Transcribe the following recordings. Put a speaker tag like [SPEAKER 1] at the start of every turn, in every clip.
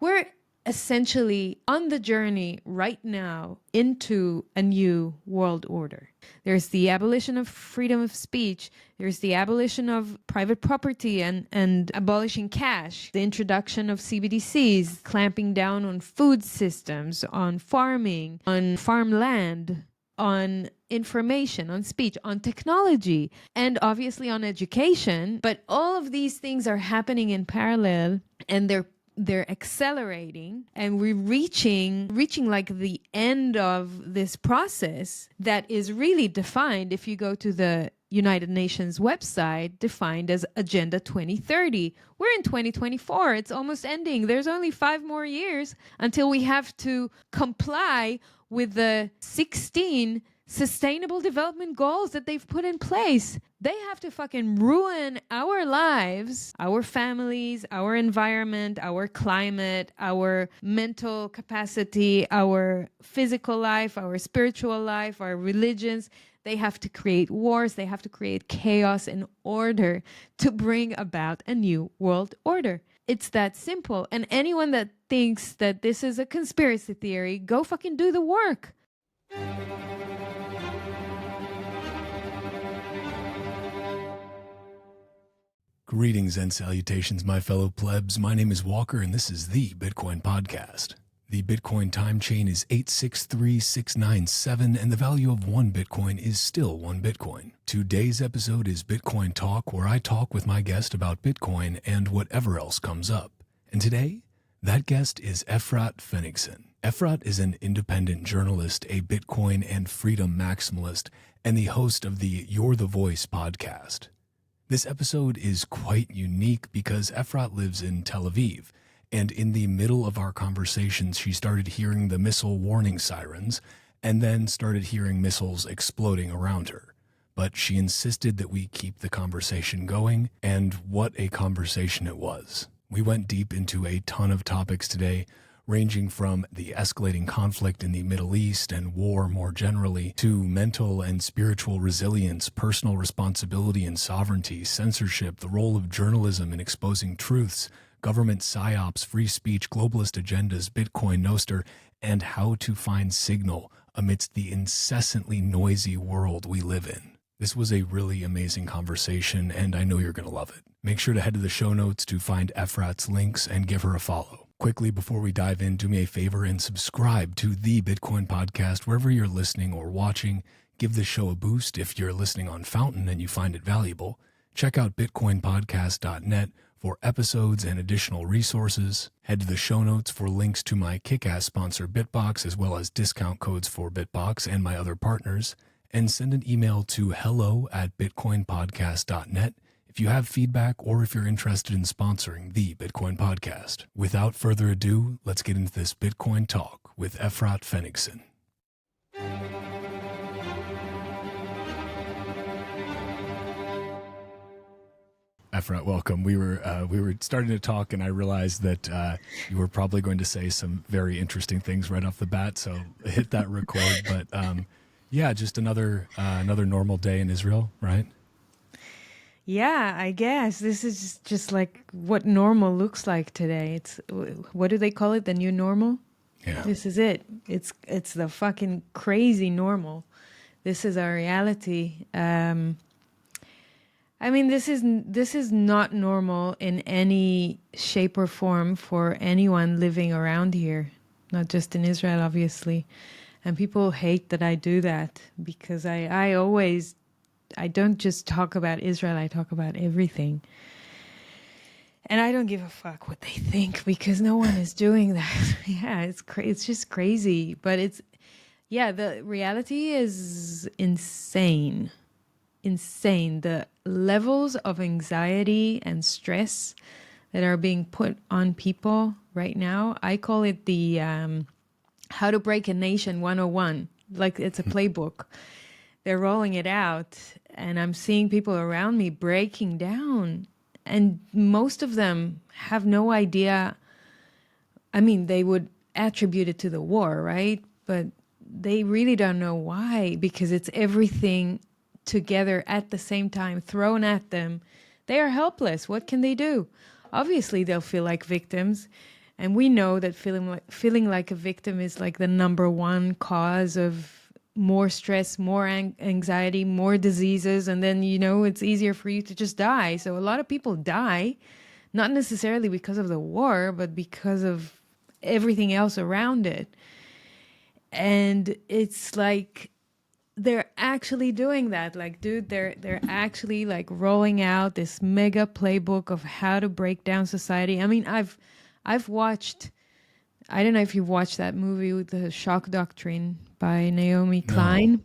[SPEAKER 1] we're essentially on the journey right now into a new world order. There's the abolition of freedom of speech. There's the abolition of private property and abolishing cash. The introduction of CBDCs, clamping down on food systems, on farming, on farmland, on information, on speech, on technology, and obviously on education. But all of these things are happening in parallel, and they're accelerating, and we're reaching like the end of this process that is really defined, if you go to the United Nations website, defined as Agenda 2030. We're in 2024. It's almost ending. There's only 5 more years until we have to comply with the 16 sustainable development goals that they've put in place. They have to fucking ruin our lives, our families, our environment, our climate, our mental capacity, our physical life, our spiritual life, our religions. They have to create wars. They have to create chaos in order to bring about a new world order. It's that simple. And anyone that thinks that this is a conspiracy theory, go fucking do the work.
[SPEAKER 2] Greetings and salutations, my fellow plebs. My name is Walker, and this is the Bitcoin Podcast. The Bitcoin time chain is 863697, and the value of 1 Bitcoin is still 1 Bitcoin. Today's episode is Bitcoin Talk, where I talk with my guest about Bitcoin and whatever else comes up. And today, that guest is Efrat Fenigson. Efrat is an independent journalist, a Bitcoin and freedom maximalist, and the host of the You're the Voice podcast. This episode is quite unique because Efrat lives in Tel Aviv, and in the middle of our conversations, she started hearing the missile warning sirens and then started hearing missiles exploding around her. But she insisted that we keep the conversation going, and what a conversation it was. We went deep into a ton of topics today, ranging from the escalating conflict in the Middle East and war more generally, to mental and spiritual resilience, personal responsibility and sovereignty, censorship, the role of journalism in exposing truths, government psyops, free speech, globalist agendas, Bitcoin, Nostr, and how to find signal amidst the incessantly noisy world we live in. This was a really amazing conversation, and I know you're going to love it. Make sure to head to the show notes to find Efrat's links and give her a follow. Quickly, before we dive in, do me a favor and subscribe to the Bitcoin Podcast wherever you're listening or watching. Give the show a boost if you're listening on Fountain and you find it valuable. Check out bitcoinpodcast.net for episodes and additional resources. Head to the show notes for links to my kick-ass sponsor Bitbox, as well as discount codes for Bitbox and my other partners. And send an email to hello@bitcoinpodcast.net if you have feedback or if you're interested in sponsoring the Bitcoin Podcast. Without further ado, let's get into this Bitcoin talk with Efrat Fenigson. Efrat, welcome. We were starting to talk, and I realized that you were probably going to say some very interesting things right off the bat, so hit that record. But yeah, just another normal day in Israel, right?
[SPEAKER 1] Yeah, I guess this is just like what normal looks like today. It's, what do they call it? The new normal?
[SPEAKER 2] Yeah.
[SPEAKER 1] This is it. It's the fucking crazy normal. This is our reality. I mean, this is not normal in any shape or form for anyone living around here, not just in Israel, obviously. And people hate that I do that because I don't just talk about Israel, I talk about everything. And I don't give a fuck what they think because no one is doing that. Yeah, it's just crazy. But the reality is insane. Insane. The levels of anxiety and stress that are being put on people right now, I call it the How to Break a Nation 101. Like it's a playbook. They're rolling it out, and I'm seeing people around me breaking down, and most of them have no idea. I mean, they would attribute it to the war, right? But they really don't know why, because it's everything together at the same time thrown at them. They are helpless. What can they do? Obviously, they'll feel like victims. And we know that feeling like a victim is like the number one cause of more stress, more anxiety, more diseases. And then, it's easier for you to just die. So a lot of people die, not necessarily because of the war, but because of everything else around it. And it's like, they're actually doing that. Like, dude, they're actually like rolling out this mega playbook of how to break down society. I mean, I've watched, I don't know if you've watched that movie with the Shock Doctrine by Naomi Klein.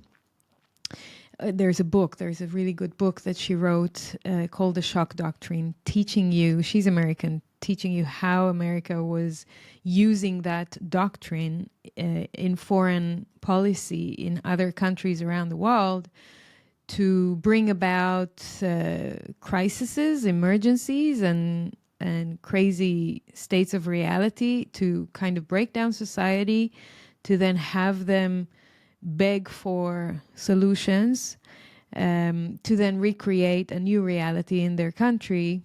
[SPEAKER 1] There's a really good book that she wrote called The Shock Doctrine, teaching you, she's American, teaching you how America was using that doctrine in foreign policy in other countries around the world to bring about crises, emergencies, and crazy states of reality, to kind of break down society, to then have them beg for solutions, to then recreate a new reality in their country.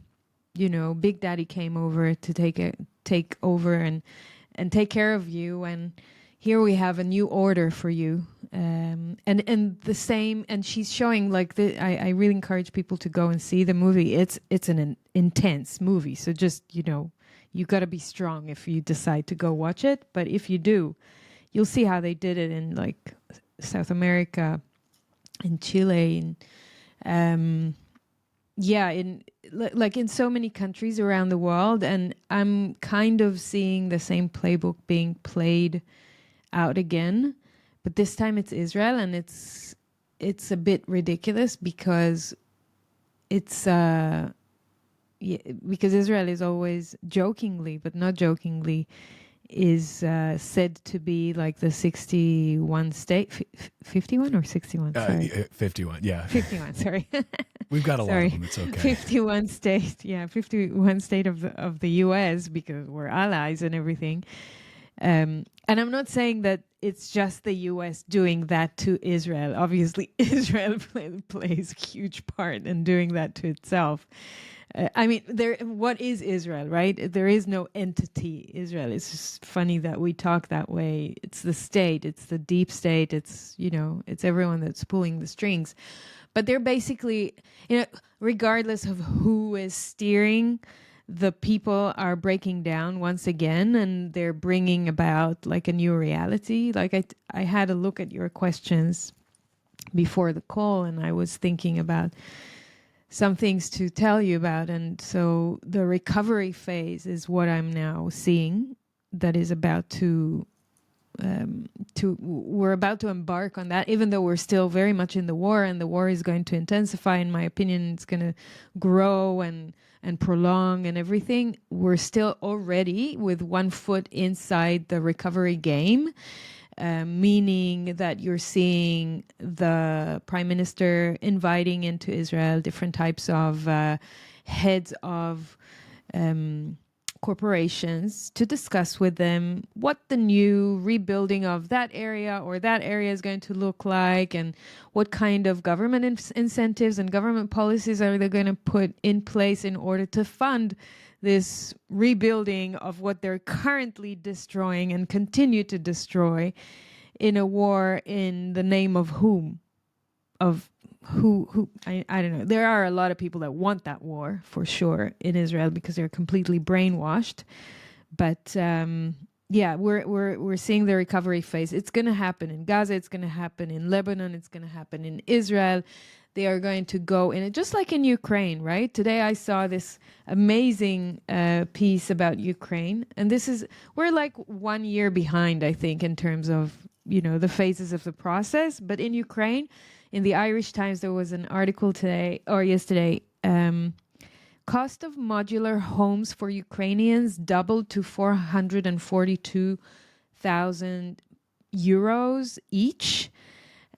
[SPEAKER 1] Big Daddy came over to take over and take care of you, and here we have a new order for you. And the same, and she's showing like I really encourage people to go and see the movie. It's an intense movie, so just you got to be strong if you decide to go watch it. But if you do, you'll see how they did it in like South America, in Chile, in in so many countries around the world. And I'm kind of seeing the same playbook being played out again, but this time it's Israel, and it's a bit ridiculous because because Israel is always jokingly, but not jokingly, is said to be like the 61 state, 51 or 61? Sorry.
[SPEAKER 2] 51, yeah.
[SPEAKER 1] 51, sorry.
[SPEAKER 2] We've got a lot of them, it's okay.
[SPEAKER 1] 51 state, 51 state of the US, because we're allies and everything. And I'm not saying that it's just the US doing that to Israel. Obviously, Israel plays a huge part in doing that to itself. What is Israel, right? There is no entity, Israel. It's just funny that we talk that way. It's the state, it's the deep state, it's everyone that's pulling the strings. But they're basically, regardless of who is steering, the people are breaking down once again, and they're bringing about like a new reality. Like I had a look at your questions before the call, and I was thinking about some things to tell you about. And so the recovery phase is what I'm now seeing that is about we're about to embark on that, even though we're still very much in the war, and the war is going to intensify. In my opinion, it's going to grow and prolong and everything. We're still already with one foot inside the recovery game. Meaning that you're seeing the prime minister inviting into Israel different types of heads of corporations to discuss with them what the new rebuilding of that area is going to look like, and what kind of government incentives and government policies are they going to put in place in order to fund this rebuilding of what they're currently destroying and continue to destroy in a war in the name of whom? Of who I don't know. There are a lot of people that want that war for sure in Israel because they're completely brainwashed. But we're seeing the recovery phase. It's going to happen in Gaza. It's going to happen in Lebanon. It's going to happen in Israel. They are going to go in it, just like in Ukraine, right? Today I saw this amazing piece about Ukraine. And we're like 1 year behind, I think, in terms of, the phases of the process. But in Ukraine, in the Irish Times, there was an article yesterday, cost of modular homes for Ukrainians doubled to 442,000 euros each.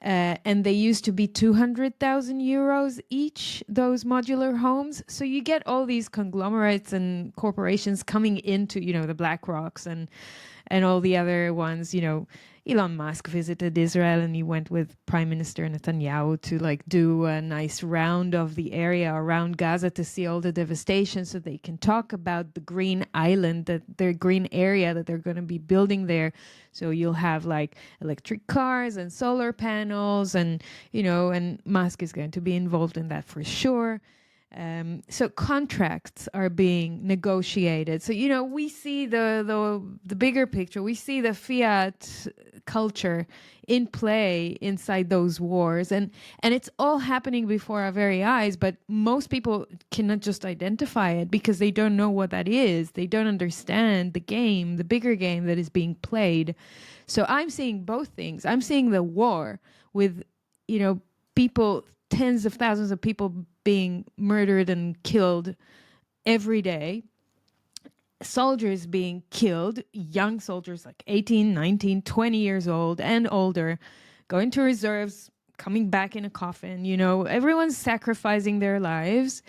[SPEAKER 1] And they used to be 200,000 euros each, those modular homes. So you get all these conglomerates and corporations coming into, the BlackRocks and all the other ones, Elon Musk visited Israel, and he went with Prime Minister Netanyahu to like do a nice round of the area around Gaza to see all the devastation, so they can talk about the green island, that their green area that they're going to be building there. So you'll have like electric cars and solar panels, and and Musk is going to be involved in that for sure. So contracts are being negotiated. So we see the bigger picture. We see the fiat culture in play inside those wars, and it's all happening before our very eyes. But most people cannot just identify it because they don't know what that is. They don't understand the game, the bigger game that is being played. So I'm seeing both things. I'm seeing the war with people, tens of thousands of people being murdered and killed every day, soldiers being killed, young soldiers like 18, 19, 20 years old and older, going to reserves, coming back in a coffin. Everyone's sacrificing their lives.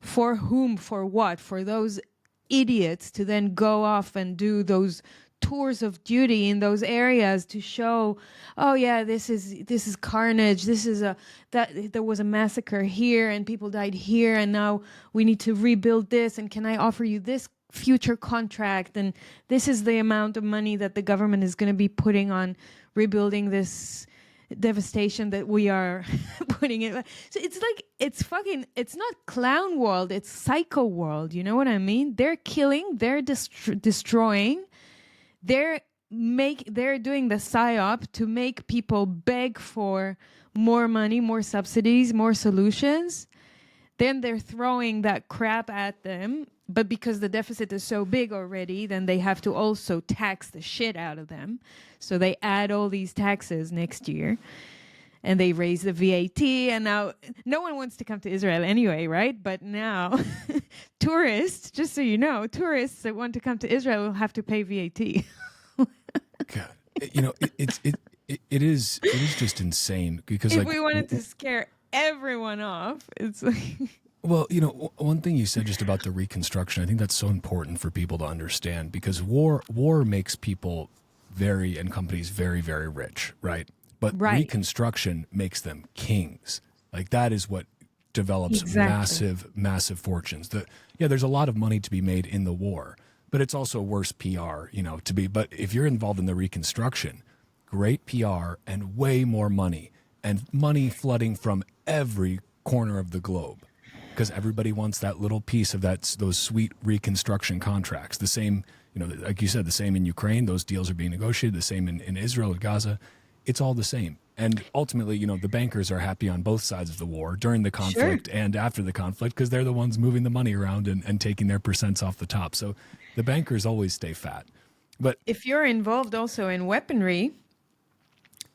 [SPEAKER 1] For whom? For what? For those idiots to then go off and do those tours of duty in those areas to show, oh yeah, this is carnage, that there was a massacre here and people died here, and now we need to rebuild this, and can I offer you this future contract, and this is the amount of money that the government is going to be putting on rebuilding this devastation that we are putting in. So it's not clown world, it's psycho world. You know what I mean? They're killing, they're destroying. They're doing the psyop to make people beg for more money, more subsidies, more solutions. Then they're throwing that crap at them. But because the deficit is so big already, then they have to also tax the shit out of them. So they add all these taxes next year. And they raise the VAT. And now no one wants to come to Israel anyway, right? But now tourists, just so you know, tourists that want to come to Israel will have to pay VAT.
[SPEAKER 2] God, it is just insane because
[SPEAKER 1] if we wanted to scare everyone off, it's like...
[SPEAKER 2] Well, one thing you said just about the Reconstruction, I think that's so important for people to understand, because war makes people and companies very, very rich, right? But
[SPEAKER 1] right.
[SPEAKER 2] Reconstruction makes them kings. Like that is what develops massive fortunes. There's a lot of money to be made in the war, but it's also worse PR, but if you're involved in the Reconstruction, great PR and way more money, and money flooding from every corner of the globe, because everybody wants that little piece of those sweet Reconstruction contracts. The same, like you said, the same in Ukraine, those deals are being negotiated, the same in Israel and Gaza. It's all the same. And ultimately, the bankers are happy on both sides of the war, during the conflict and after the conflict, because they're the ones moving the money around and taking their percents off the top. So the bankers always stay fat. But
[SPEAKER 1] if you're involved also in weaponry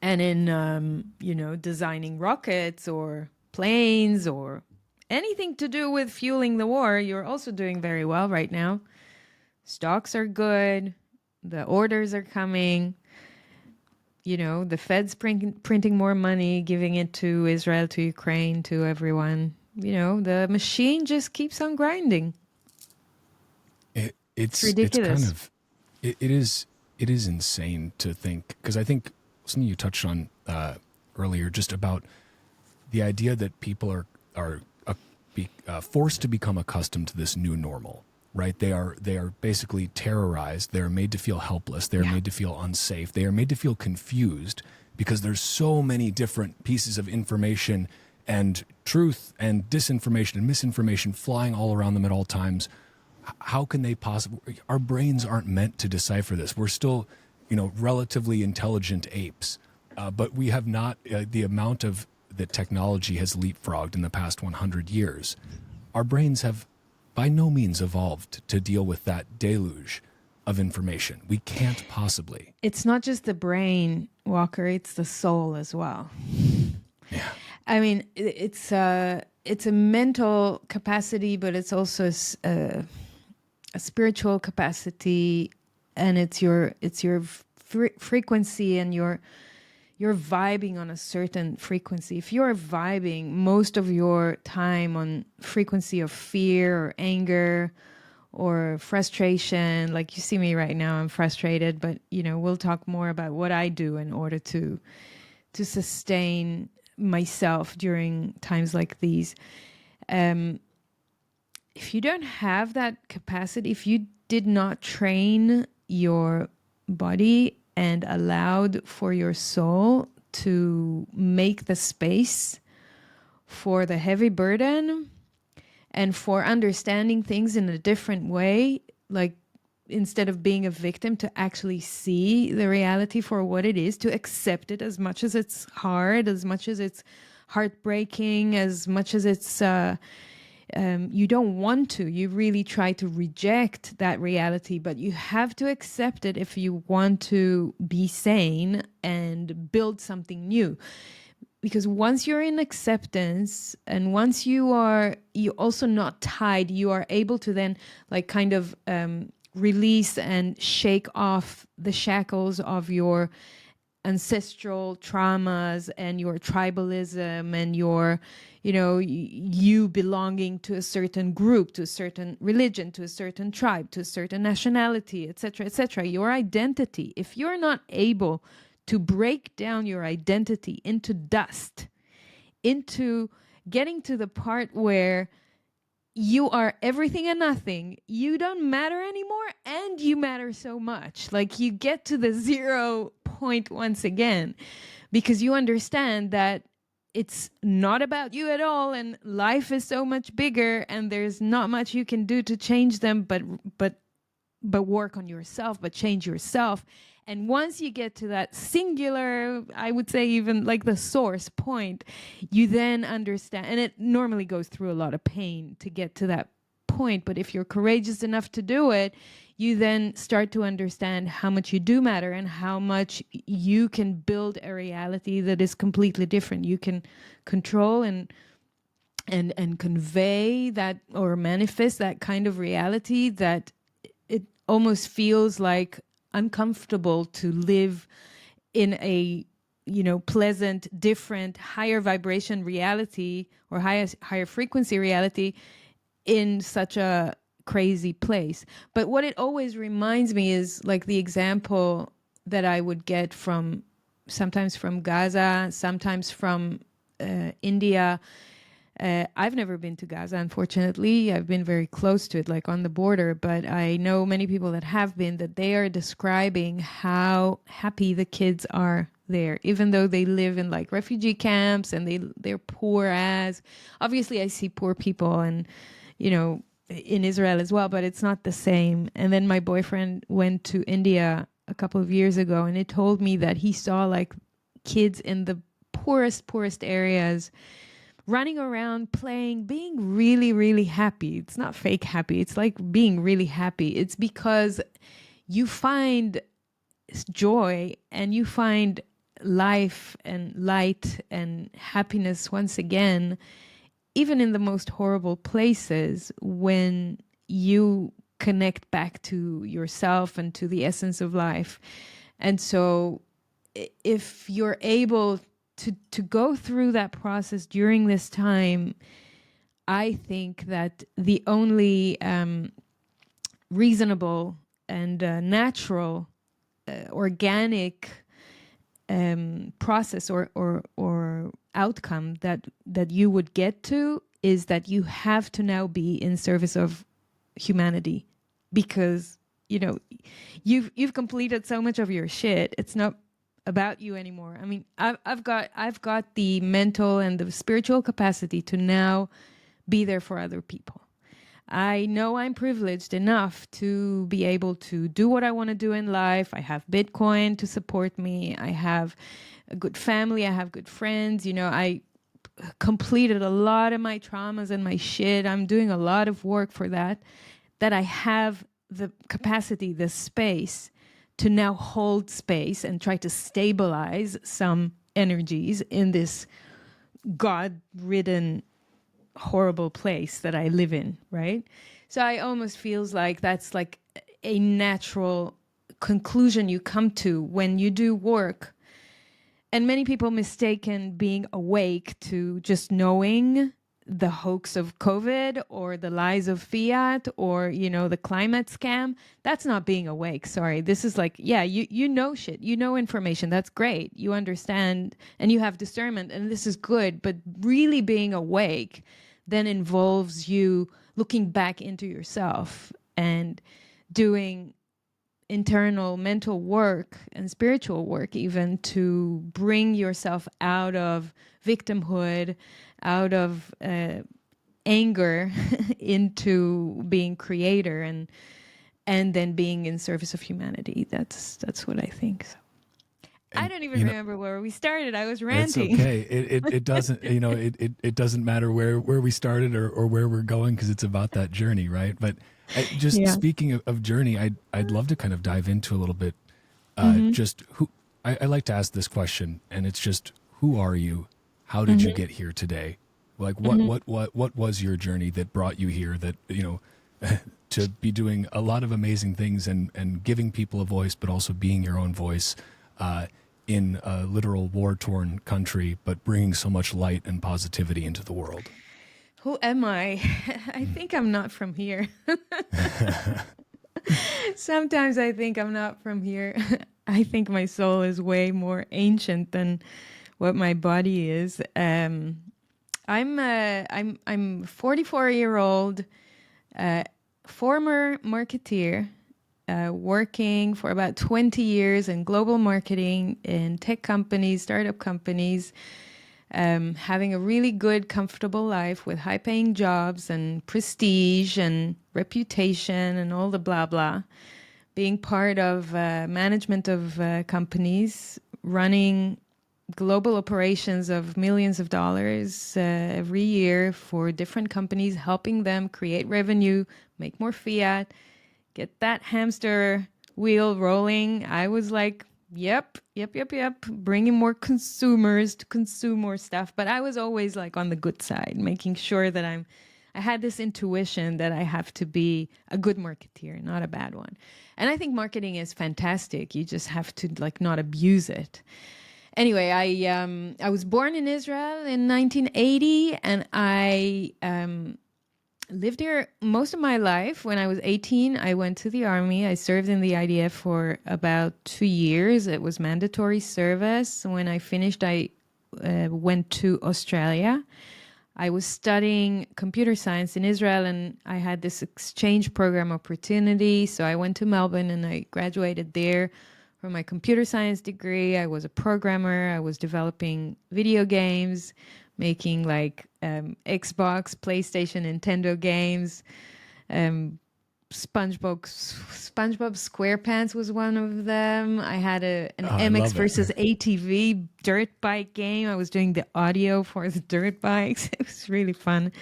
[SPEAKER 1] and in, designing rockets or planes or anything to do with fueling the war, you're also doing very well right now. Stocks are good. The orders are coming. The Fed's printing more money, giving it to Israel, to Ukraine, to everyone. The machine just keeps on grinding. It's ridiculous.
[SPEAKER 2] It is insane to think, because I think something you touched on earlier, just about the idea that people are forced to become accustomed to this new normal. Right? They are basically terrorized. They are made to feel helpless. They are made to feel unsafe. They are made to feel confused because there's so many different pieces of information and truth and disinformation and misinformation flying all around them at all times. How can they possibly? Our brains aren't meant to decipher this. We're still, relatively intelligent apes, but we have not the amount of that technology has leapfrogged in the past 100 years. Our brains have by no means evolved to deal with that deluge of information. We can't possibly.
[SPEAKER 1] It's not just the brain, Walker, it's the soul as well.
[SPEAKER 2] Yeah.
[SPEAKER 1] I mean, it's a mental capacity, but it's also a spiritual capacity, and it's your frequency, and you're vibing on a certain frequency. If you're vibing most of your time on frequency of fear or anger or frustration. Like you see me right now, I'm frustrated, but we'll talk more about what I do in order to sustain myself during times like these. If you don't have that capacity, if you did not train your body and allowed for your soul to make the space for the heavy burden and for understanding things in a different way, like instead of being a victim, to actually see the reality for what it is, to accept it as much as it's hard, as much as it's heartbreaking, as much as it's you don't want to. You really try to reject that reality, but you have to accept it if you want to be sane and build something new. Because once you're in acceptance, and once you're also not tied, you are able to then like kind of release and shake off the shackles of your ancestral traumas and your tribalism and your, you belonging to a certain group, to a certain religion, to a certain tribe, to a certain nationality, etc., etc. Your identity, if you're not able to break down your identity into dust, into getting to the part where you are everything and nothing, you don't matter anymore, and you matter so much. Like you get to the 0 point once again, because you understand that it's not about you at all, and life is so much bigger, and there's not much you can do to change them, but work on yourself, but change yourself. And once you get to that singular, I would say even like the source point, you then understand, and it normally goes through a lot of pain to get to that point, but if you're courageous enough to do it, you then start to understand how much you do matter and how much you can build a reality that is completely different. You can control and convey that, or manifest that kind of reality that it almost feels like uncomfortable to live in a pleasant, different, higher vibration reality, or higher frequency reality in such a crazy place. But what it always reminds me is like the example that I would get from sometimes from Gaza, sometimes from India. I've never been to Gaza, unfortunately. I've been very close to it, like on the border, but I know many people that have been, that they are describing how happy the kids are there, even though they live in like refugee camps and they're poor as. Obviously, I see poor people and, in Israel as well, but it's not the same. And then my boyfriend went to India a couple of years ago, and he told me that he saw like kids in the poorest areas running around, playing, being really, really happy. It's not fake happy. It's like being really happy. It's because you find joy and you find life and light and happiness once again, even in the most horrible places, when you connect back to yourself and to the essence of life. And so if you're able to go through that process during this time, I think that the only reasonable and natural, organic process or outcome that you would get to is that you have to now be in service of humanity, because you've completed so much of your shit. It's not about you anymore. I mean, I've got the mental and the spiritual capacity to now be there for other people. I know I'm privileged enough to be able to do what I want to do in life. I have Bitcoin to support me. I have a good family. I have good friends. I completed a lot of my traumas and my shit. I'm doing a lot of work for that I have the capacity, the space to now hold space and try to stabilize some energies in this God-ridden, horrible place that I live in, right? So I almost feels like that's like a natural conclusion you come to when you do work. And many people mistaken being awake to just knowing the hoax of COVID or the lies of fiat or, the climate scam. That's not being awake. Sorry. This is like, yeah, you know shit. You know information. That's great. You understand and you have discernment and this is good. But really being awake then involves you looking back into yourself and doing internal mental work and spiritual work even to bring yourself out of victimhood, out of anger into being creator and then being in service of humanity. That's what I think. So I don't even remember where we started. I was ranting.
[SPEAKER 2] It's okay. It doesn't, it doesn't matter where we started or where we're going because it's about that journey, right? But speaking of journey, I'd love to kind of dive into a little bit. Just who I like to ask this question, and it's just who are you? How did you get here today? Like what was your journey that brought you here? That to be doing a lot of amazing things and giving people a voice, but also being your own voice in a literal war-torn country, but bringing so much light and positivity into the world.
[SPEAKER 1] Who am I? I think I'm not from here. Sometimes I think I'm not from here. I think my soul is way more ancient than what my body is. I'm 44-year-old former marketeer, working for about 20 years in global marketing in tech companies, startup companies, having a really good, comfortable life with high-paying jobs and prestige and reputation and all the blah, blah. Being part of management of companies, running global operations of millions of dollars every year for different companies, helping them create revenue, make more fiat, get that hamster wheel rolling. I was like, yep, bringing more consumers to consume more stuff. But I was always like on the good side, making sure that I had this intuition that I have to be a good marketeer, not a bad one. And I think marketing is fantastic. You just have to like not abuse it. Anyway, I was born in Israel in 1980, and I lived here most of my life. When I was 18, I went to the army. I served in the IDF for about 2 years. It was mandatory service. When I finished, I went to Australia. I was studying computer science in Israel, and I had this exchange program opportunity. So I went to Melbourne and I graduated there for my computer science degree. I was a programmer. I was developing video games, making like Xbox, PlayStation, Nintendo games. SpongeBob SquarePants was one of them. I had an MX versus ATV dirt bike game. I was doing the audio for the dirt bikes. It was really fun.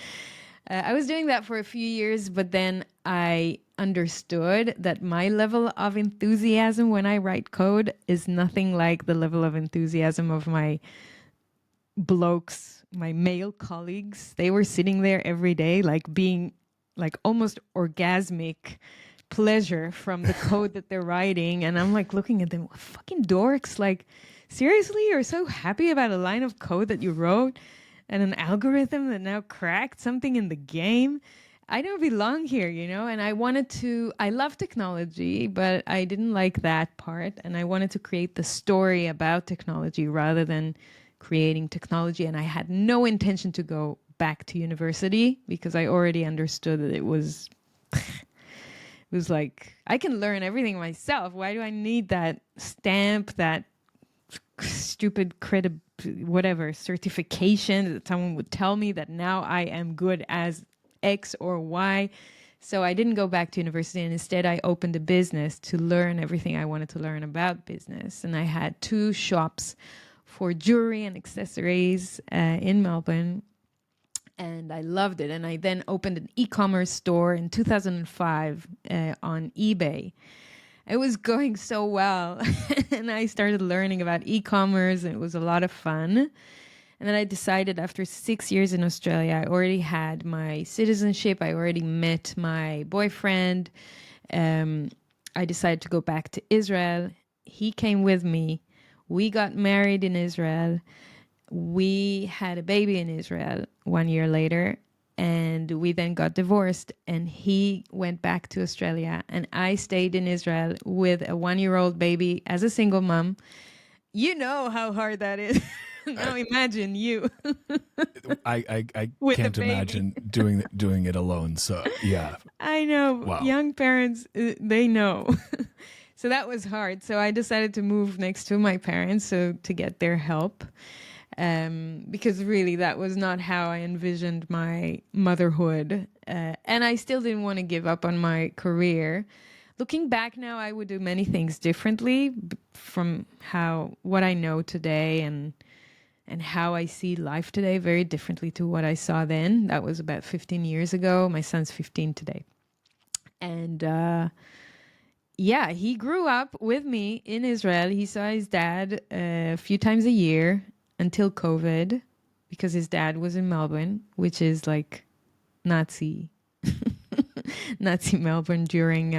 [SPEAKER 1] I was doing that for a few years, but then I understood that my level of enthusiasm when I write code is nothing like the level of enthusiasm of my blokes, my male colleagues. They were sitting there every day, like being like almost orgasmic pleasure from the code that they're writing. And I'm like looking at them, fucking dorks. Like, seriously, you're so happy about a line of code that you wrote and an algorithm that now cracked something in the game? I don't belong here, you know? And I love technology, but I didn't like that part. And I wanted to create the story about technology rather than creating technology. And I had no intention to go back to university because I already understood that it was like, I can learn everything myself. Why do I need that stamp, that stupid whatever certification that someone would tell me that now I am good as X or Y? So I didn't go back to university, and instead I opened a business to learn everything I wanted to learn about business. And I had 2 shops for jewelry and accessories in Melbourne. And I loved it. And I then opened an e-commerce store in 2005 on eBay. It was going so well. And I started learning about e-commerce, and it was a lot of fun. And then I decided after 6 years in Australia, I already had my citizenship. I already met my boyfriend. I decided to go back to Israel. He came with me. We got married in Israel. We had a baby in Israel 1 year later, and we then got divorced, and he went back to Australia, and I stayed in Israel with a 1-year-old baby as a single mom. You know how hard that is. Now imagine you
[SPEAKER 2] I
[SPEAKER 1] with a
[SPEAKER 2] can't
[SPEAKER 1] baby.
[SPEAKER 2] imagine doing it alone. So yeah.
[SPEAKER 1] I know.
[SPEAKER 2] Wow.
[SPEAKER 1] Young parents, they know. So that was hard. So I decided to move next to my parents so to get their help. Because really that was not how I envisioned my motherhood. And I still didn't want to give up on my career. Looking back now, I would do many things differently from what I know today and how I see life today, very differently to what I saw then. That was about 15 years ago. My son's 15 today. And yeah, he grew up with me in Israel. He saw his dad a few times a year until COVID, because his dad was in Melbourne, which is like Nazi Melbourne during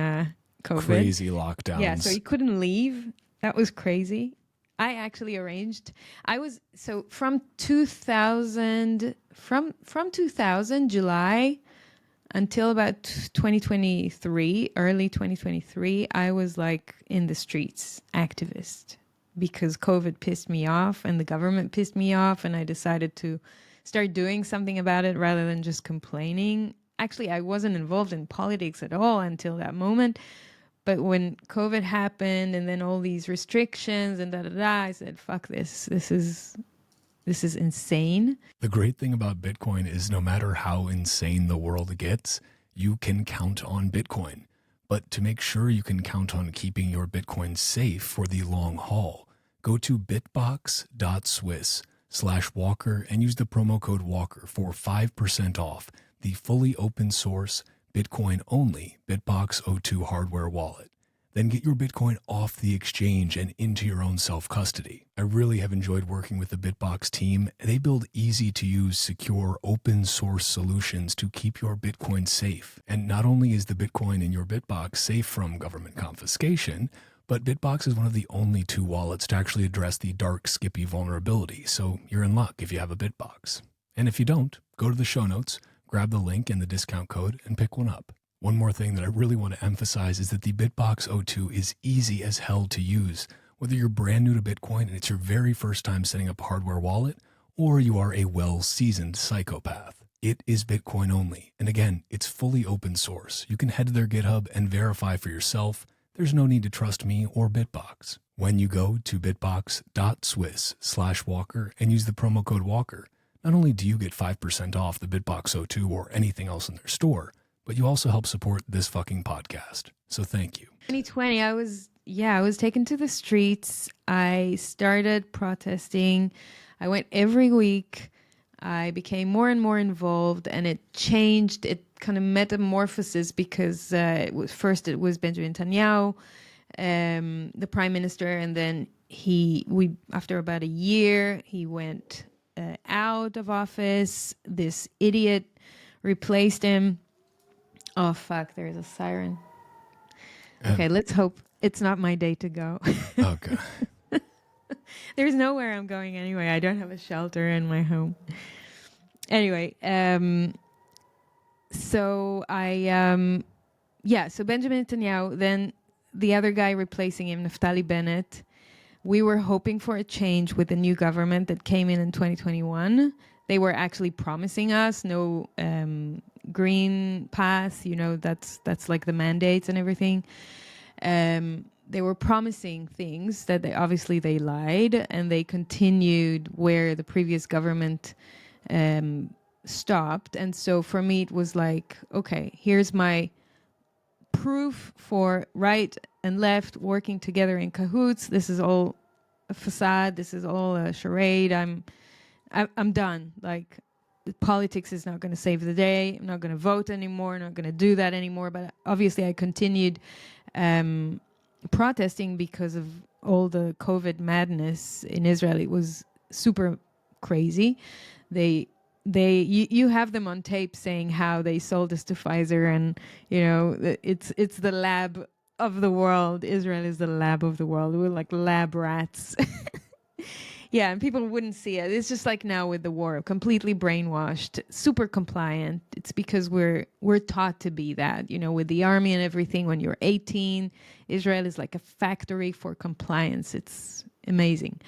[SPEAKER 1] COVID.
[SPEAKER 2] Crazy lockdowns.
[SPEAKER 1] Yeah, so he couldn't leave. That was crazy. I actually arranged. From 2000 July until about 2023, early 2023, I was like in the streets, activist, because COVID pissed me off and the government pissed me off, and I decided to start doing something about it rather than just complaining. Actually, I wasn't involved in politics at all until that moment. But when COVID happened and then all these restrictions and I said, fuck this. This is insane.
[SPEAKER 2] The great thing about Bitcoin is no matter how insane the world gets, you can count on Bitcoin. But to make sure you can count on keeping your Bitcoin safe for the long haul, go to bitbox.swiss/Walker and use the promo code Walker for 5% off the fully open source, Bitcoin only Bitbox O2 hardware wallet. Then get your Bitcoin off the exchange and into your own self-custody. I really have enjoyed working with the Bitbox team. They build easy-to-use, secure, open-source solutions to keep your Bitcoin safe. And not only is the Bitcoin in your Bitbox safe from government confiscation, but Bitbox is one of the only 2 wallets to actually address the dark Skippy vulnerability, so you're in luck if you have a Bitbox. And if you don't, go to the show notes, grab the link and the discount code, and pick one up. One more thing that I really want to emphasize is that the Bitbox O2 is easy as hell to use. Whether you're brand new to Bitcoin and it's your very first time setting up a hardware wallet, or you are a well-seasoned psychopath, it is Bitcoin only. And again, it's fully open source. You can head to their GitHub and verify for yourself. There's no need to trust me or Bitbox. When you go to bitbox.swiss/Walker and use the promo code Walker, not only do you get 5% off the Bitbox O2 or anything else in their store, but you also help support this fucking podcast. So thank you.
[SPEAKER 1] 2020, I was taken to the streets. I started protesting. I went every week. I became more and more involved, and it changed. It kind of metamorphosis because it was Benjamin Netanyahu, the prime minister, and then after about a year, he went out of office. This idiot replaced him. Oh, fuck, there's a siren. Okay, let's hope it's not my day to go.
[SPEAKER 2] Okay.
[SPEAKER 1] There's nowhere I'm going anyway. I don't have a shelter in my home. Anyway, so Benjamin Netanyahu, then the other guy replacing him, Naftali Bennett, we were hoping for a change with the new government that came in 2021. They were actually promising us no green path, that's like the mandates and everything. They were promising things that they lied, and they continued where the previous government stopped. And so for me, it was like, okay, here's my proof for right and left working together in cahoots. This is all a facade. This is all a charade. I'm done. Like, politics is not going to save the day. I'm not going to vote anymore. I'm not going to do that anymore. But obviously I continued protesting because of all the COVID madness in Israel. It was super crazy. You have them on tape saying how they sold us to Pfizer, and it's the lab of the world. Israel is the lab of the world. We're like lab rats. Yeah, and people wouldn't see it. It's just like now with the war, completely brainwashed, super compliant. It's because we're taught to be that, with the army and everything. When you're 18, Israel is like a factory for compliance. It's amazing.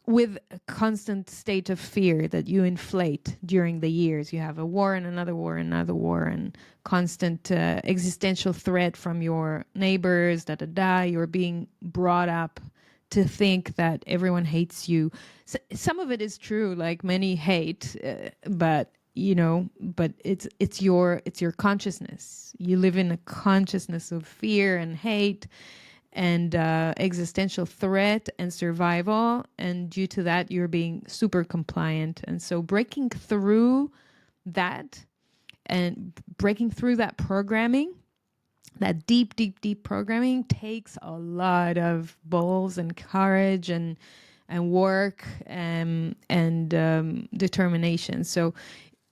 [SPEAKER 1] With a constant state of fear that you inflate during the years. You have a war and another war and another war, and constant existential threat from your neighbors, You're being brought up to think that everyone hates you. So, some of it is true, like many hate, but it's your consciousness. You live in a consciousness of fear and hate and existential threat and survival, and due to that you're being super compliant. And so breaking through that programming, that deep programming, takes a lot of balls and courage and work and determination. So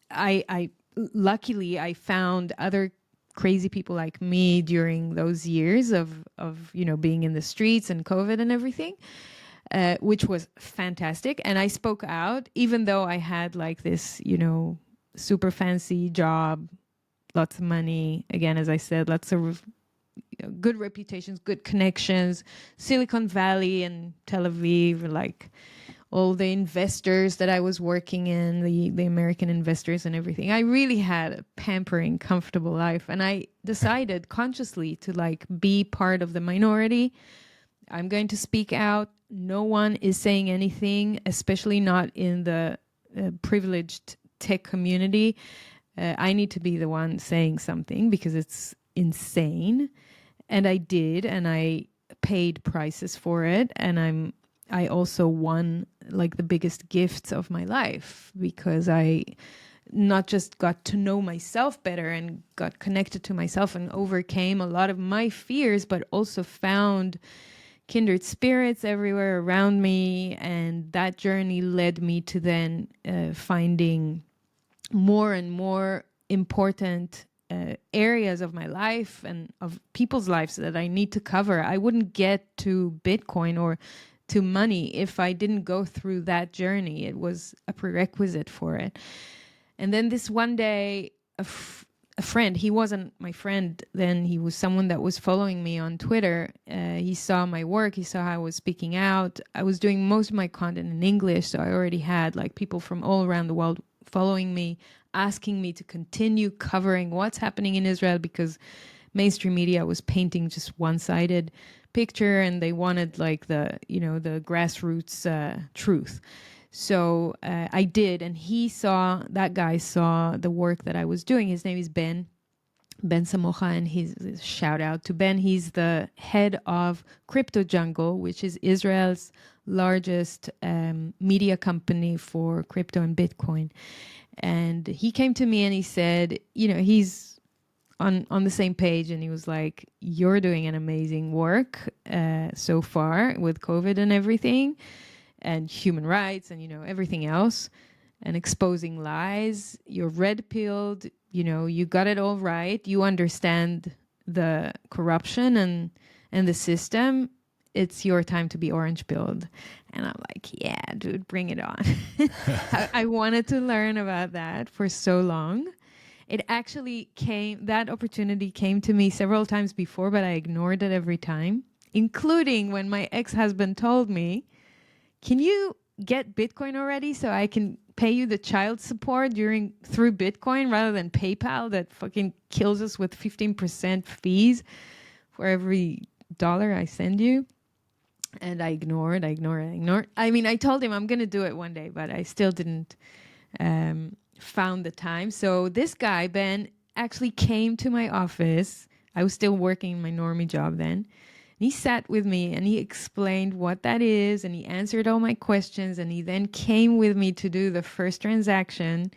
[SPEAKER 1] I luckily I found other crazy people like me during those years of being in the streets and COVID and everything, which was fantastic. And I spoke out, even though I had like this super fancy job, lots of money, again, as I said, lots of good reputations, good connections, Silicon Valley and Tel Aviv, like all the investors that I was working in, the American investors and everything. I really had a pampering, comfortable life. And I decided consciously to like be part of the minority. I'm going to speak out. No one is saying anything, especially not in the privileged tech community. I need to be the one saying something because it's insane. And I did, and I paid prices for it. And I also won like the biggest gifts of my life, because I not just got to know myself better and got connected to myself and overcame a lot of my fears, but also found kindred spirits everywhere around me. And that journey led me to then finding more and more important areas of my life and of people's lives that I need to cover. I wouldn't get to Bitcoin or to money if I didn't go through that journey. It was a prerequisite for it. And then this one day, a friend, he wasn't my friend then, he was someone that was following me on Twitter. He saw my work, he saw how I was speaking out. I was doing most of my content in English, so I already had like people from all around the world following me, asking me to continue covering what's happening in Israel, because mainstream media was painting just one-sided picture, and they wanted like the grassroots truth. So I did, and that guy saw the work that I was doing. His name is Ben Samocha, and he's, shout out to Ben. He's the head of Crypto Jungle, which is Israel's largest media company for crypto and Bitcoin. And he came to me and he said, he's on the same page, and he was like, you're doing an amazing work so far with COVID and everything, and human rights and everything else, and exposing lies. You're red-pilled, you got it all right. You understand the corruption and the system. It's your time to be orange-pilled. And I'm like, yeah, dude, bring it on. I wanted to learn about that for so long. It actually that opportunity came to me several times before, but I ignored it every time, including when my ex-husband told me, can you get Bitcoin already so I can pay you the child support through Bitcoin rather than PayPal that fucking kills us with 15% fees for every dollar I send you? And I ignored. I mean, I told him I'm going to do it one day, but I still didn't found the time. So this guy, Ben, actually came to my office. I was still working my normie job then. And he sat with me and he explained what that is, and he answered all my questions, and he then came with me to do the first transaction.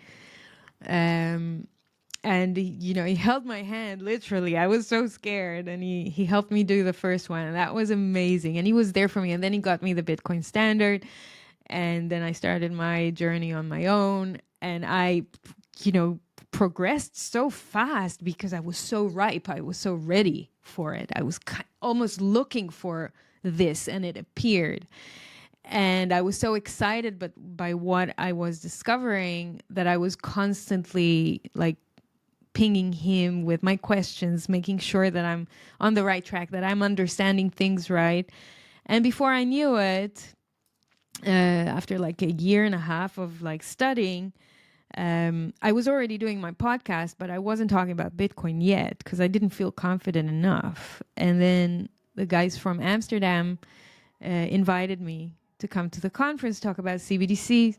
[SPEAKER 1] And he held my hand, literally. I was so scared, and he helped me do the first one, and that was amazing. And he was there for me, and then he got me the Bitcoin standard, and then I started my journey on my own, and I progressed so fast because I was so ripe. I was so ready for it. I was almost looking for this, and it appeared. And I was so excited by what I was discovering that I was constantly like pinging him with my questions, making sure that I'm on the right track, that I'm understanding things right. And before I knew it, after like a year and a half of like studying, I was already doing my podcast, but I wasn't talking about Bitcoin yet because I didn't feel confident enough. And then the guys from Amsterdam invited me to come to the conference, talk about CBDCs.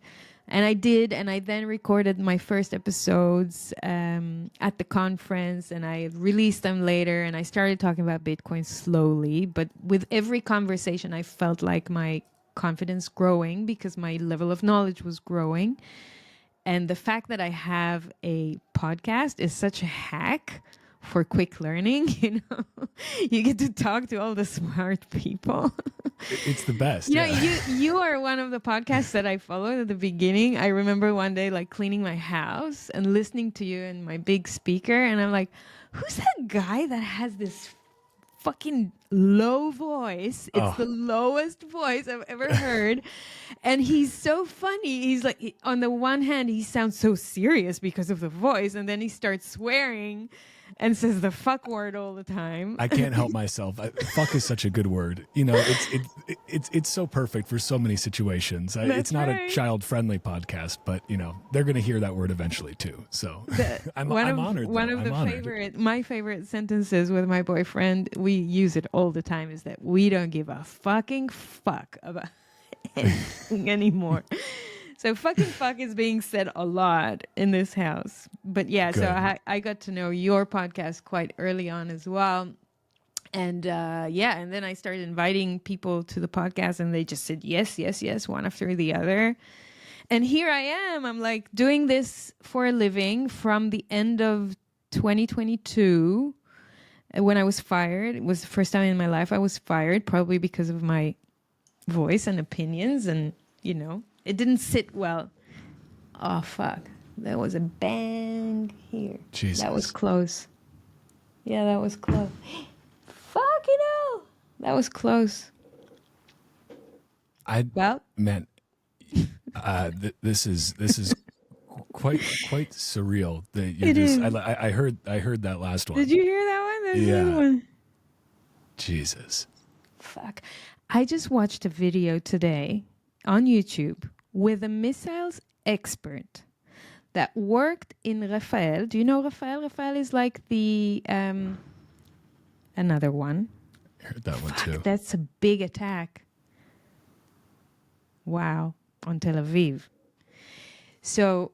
[SPEAKER 1] And I did, and I then recorded my first episodes at the conference, and I released them later, and I started talking about Bitcoin slowly. But with every conversation, I felt like my confidence growing because my level of knowledge was growing. And the fact that I have a podcast is such a hack for quick learning. You know, you get to talk to all the smart people.
[SPEAKER 2] It's the best.
[SPEAKER 1] You know, you are one of the podcasts that I followed at the beginning. I remember one day like cleaning my house and listening to you in my big speaker, and I'm like, who's that guy that has this fucking low voice? It's the lowest voice I've ever heard. And he's so funny. He's like, on the one hand, he sounds so serious because of the voice, and then he starts swearing and says the fuck word all the time.
[SPEAKER 2] I can't help myself. Fuck is such a good word. You know, it's so perfect for so many situations. It's not a child-friendly podcast, but you know, they're going to hear that word eventually too. So I'm honored.
[SPEAKER 1] One of my favorite sentences with my boyfriend, we use it all the time, is that we don't give a fucking fuck about anything anymore. So fucking fuck is being said a lot in this house. But yeah, good. So I got to know your podcast quite early on as well. And and then I started inviting people to the podcast, and they just said yes, yes, yes, one after the other. And here I am. I'm like doing this for a living from the end of 2022 when I was fired. It was the first time in my life I was fired, probably because of my voice and opinions, and you know, it didn't sit well. Oh, fuck. There was a bang here.
[SPEAKER 2] Jesus.
[SPEAKER 1] That was close. Yeah, that was close. Fucking hell. That was close.
[SPEAKER 2] Man, this is quite surreal. That you just, I heard that last one.
[SPEAKER 1] Did you hear that one? There's
[SPEAKER 2] another
[SPEAKER 1] one.
[SPEAKER 2] Jesus.
[SPEAKER 1] Fuck. I just watched a video today on YouTube with a missiles expert that worked in Rafael. Do you know Rafael? Rafael is like the another one.
[SPEAKER 2] I heard that one too.
[SPEAKER 1] That's a big attack. Wow, on Tel Aviv. So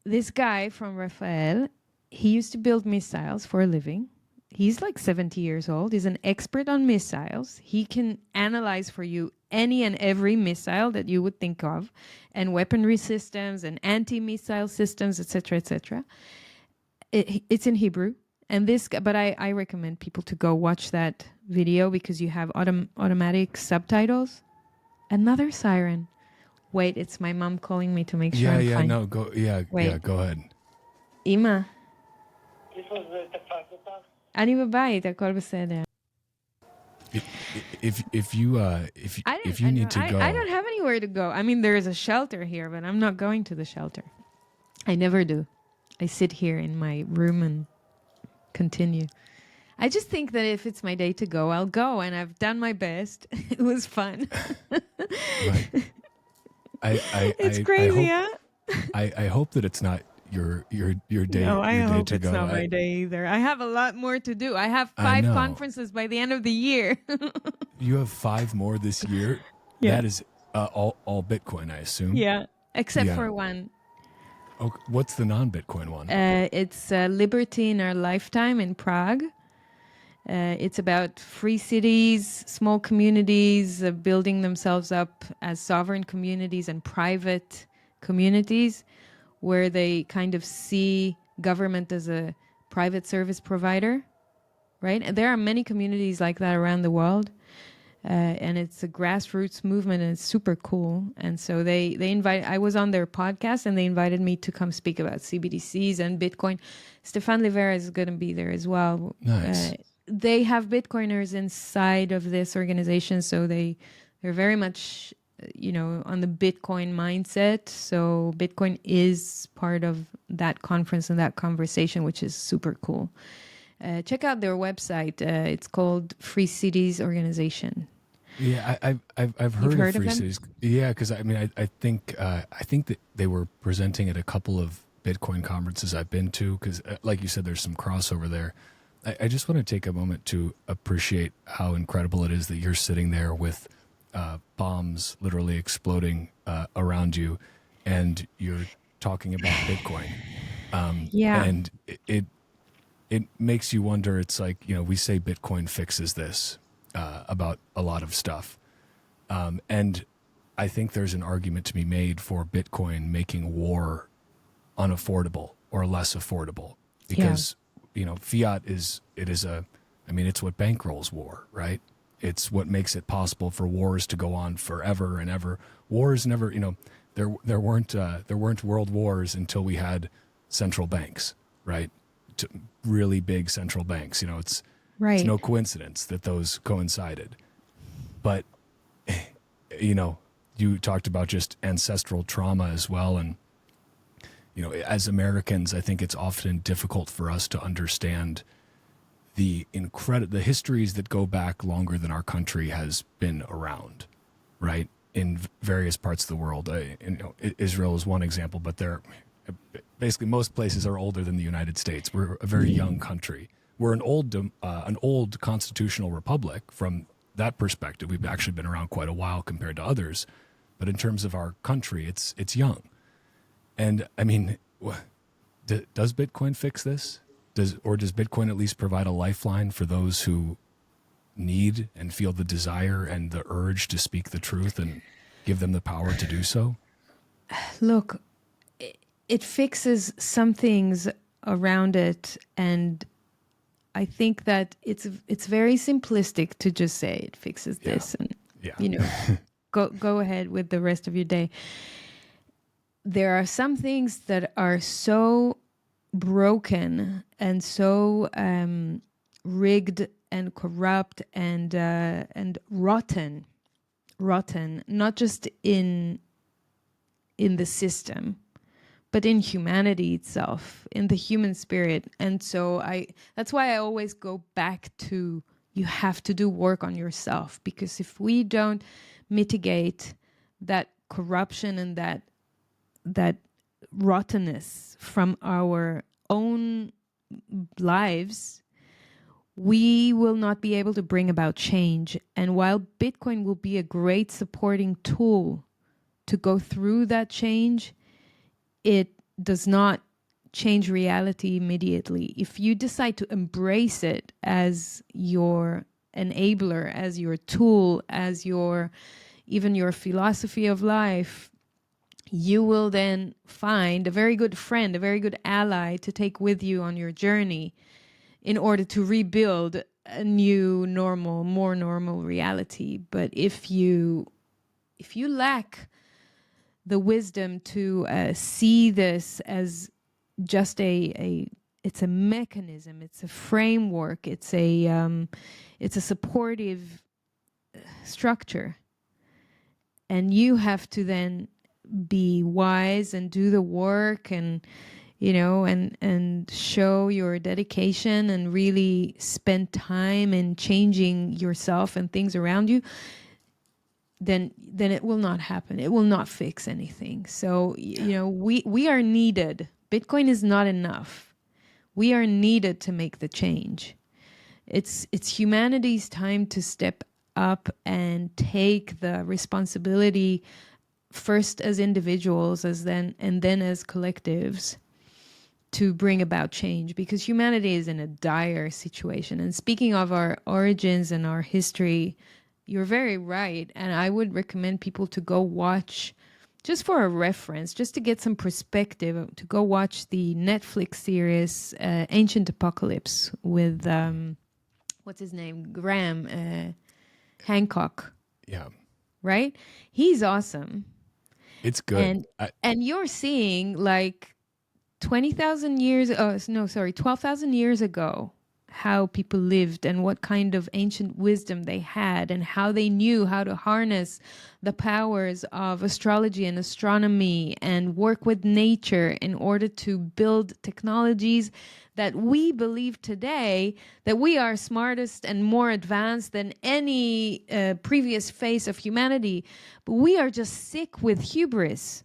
[SPEAKER 1] this guy from Rafael, he used to build missiles for a living. He's like 70 years old. He's an expert on missiles. He can analyze for you any and every missile that you would think of, and weaponry systems and anti-missile systems, etc., etc. It's in Hebrew. And but I recommend people to go watch that video because you have automatic subtitles. Another siren. Wait, it's my mom calling me to make sure I'm fine.
[SPEAKER 2] Go ahead.
[SPEAKER 1] אמא. אני בבית, הכל בסדר.
[SPEAKER 2] If you need to go.
[SPEAKER 1] I don't have anywhere to go. I mean, there is a shelter here, but I'm not going to the shelter. I never do. I sit here in my room and continue. I just think that if it's my day to go, I'll go, and I've done my best. It was fun.
[SPEAKER 2] Right.
[SPEAKER 1] It's crazy, huh?
[SPEAKER 2] I hope that it's not your day.
[SPEAKER 1] No, I hope
[SPEAKER 2] to
[SPEAKER 1] it's
[SPEAKER 2] go.
[SPEAKER 1] not my day either. I have a lot more to do. I have 5 conferences by the end of the year.
[SPEAKER 2] You have 5 more this year?
[SPEAKER 1] Yeah.
[SPEAKER 2] That is all Bitcoin, I assume?
[SPEAKER 1] Yeah, except for one.
[SPEAKER 2] Oh, what's the non-Bitcoin one?
[SPEAKER 1] It's Liberty in Our Lifetime in Prague. It's about free cities, small communities building themselves up as sovereign communities and private communities where they kind of see government as a private service provider, right? And there are many communities like that around the world. And it's a grassroots movement, and it's super cool. And so I was on their podcast, and they invited me to come speak about CBDCs and Bitcoin. Stefan Livera is going to be there as well.
[SPEAKER 2] Nice.
[SPEAKER 1] They have Bitcoiners inside of this organization, so they're very much on the Bitcoin mindset. So Bitcoin is part of that conference and that conversation, which is super cool. Check out their website. It's called Free Cities Organization.
[SPEAKER 2] Yeah, I've heard of Free Cities. Yeah, because I think that they were presenting at a couple of Bitcoin conferences I've been to. Because like you said, there's some crossover there. I just want to take a moment to appreciate how incredible it is that you're sitting there with bombs literally exploding around you, and you're talking about Bitcoin. And it makes you wonder. It's like, we say Bitcoin fixes this about a lot of stuff. And I think there's an argument to be made for Bitcoin making war unaffordable or less affordable, because, fiat it's what bankrolls war, right? It's what makes it possible for wars to go on forever and ever. Wars never, there weren't world wars until we had central banks, right? Really big central banks. It's no coincidence that those coincided. But, you talked about just ancestral trauma as well. And, as Americans, I think it's often difficult for us to understand the histories that go back longer than our country has been around, right? In various parts of the world. Israel is one example, but basically most places are older than the United States. We're a very young country. We're an old constitutional republic from that perspective. We've actually been around quite a while compared to others, but in terms of our country, it's young. And does Bitcoin fix this? Does Bitcoin at least provide a lifeline for those who need and feel the desire and the urge to speak the truth and give them the power to do so?
[SPEAKER 1] Look, it fixes some things around it, and I think that it's very simplistic to just say it fixes this and go ahead with the rest of your day. There are some things that are so broken and so rigged and corrupt and rotten, not just in the system, but in humanity itself, in the human spirit. And so that's why I always go back to, you have to do work on yourself, because if we don't mitigate that corruption and that rottenness from our own lives, we will not be able to bring about change. And while Bitcoin will be a great supporting tool to go through that change, it does not change reality immediately. If you decide to embrace it as your enabler, as your tool, as even your philosophy of life, you will then find a very good friend, a very good ally to take with you on your journey in order to rebuild a new normal, more normal reality. But if you lack the wisdom to see this as just it's a mechanism, it's a framework, it's a supportive structure, and you have to then be wise and do the work and and show your dedication and really spend time in changing yourself and things around you, then it will not happen. It will not fix anything. So we are needed. Bitcoin is not enough. We are needed to make the change. It's humanity's time to step up and take the responsibility, first as individuals, and then as collectives, to bring about change, because humanity is in a dire situation. And speaking of our origins and our history, you're very right. And I would recommend people to go watch, just for a reference, just to get some perspective, to go watch the Netflix series Ancient Apocalypse with, what's his name? Graham Hancock.
[SPEAKER 2] Yeah.
[SPEAKER 1] Right? He's awesome.
[SPEAKER 2] It's good.
[SPEAKER 1] And you're seeing like 12,000 years ago, how people lived and what kind of ancient wisdom they had and how they knew how to harness the powers of astrology and astronomy and work with nature in order to build technologies that we believe today that we are smartest and more advanced than any previous phase of humanity. But we are just sick with hubris.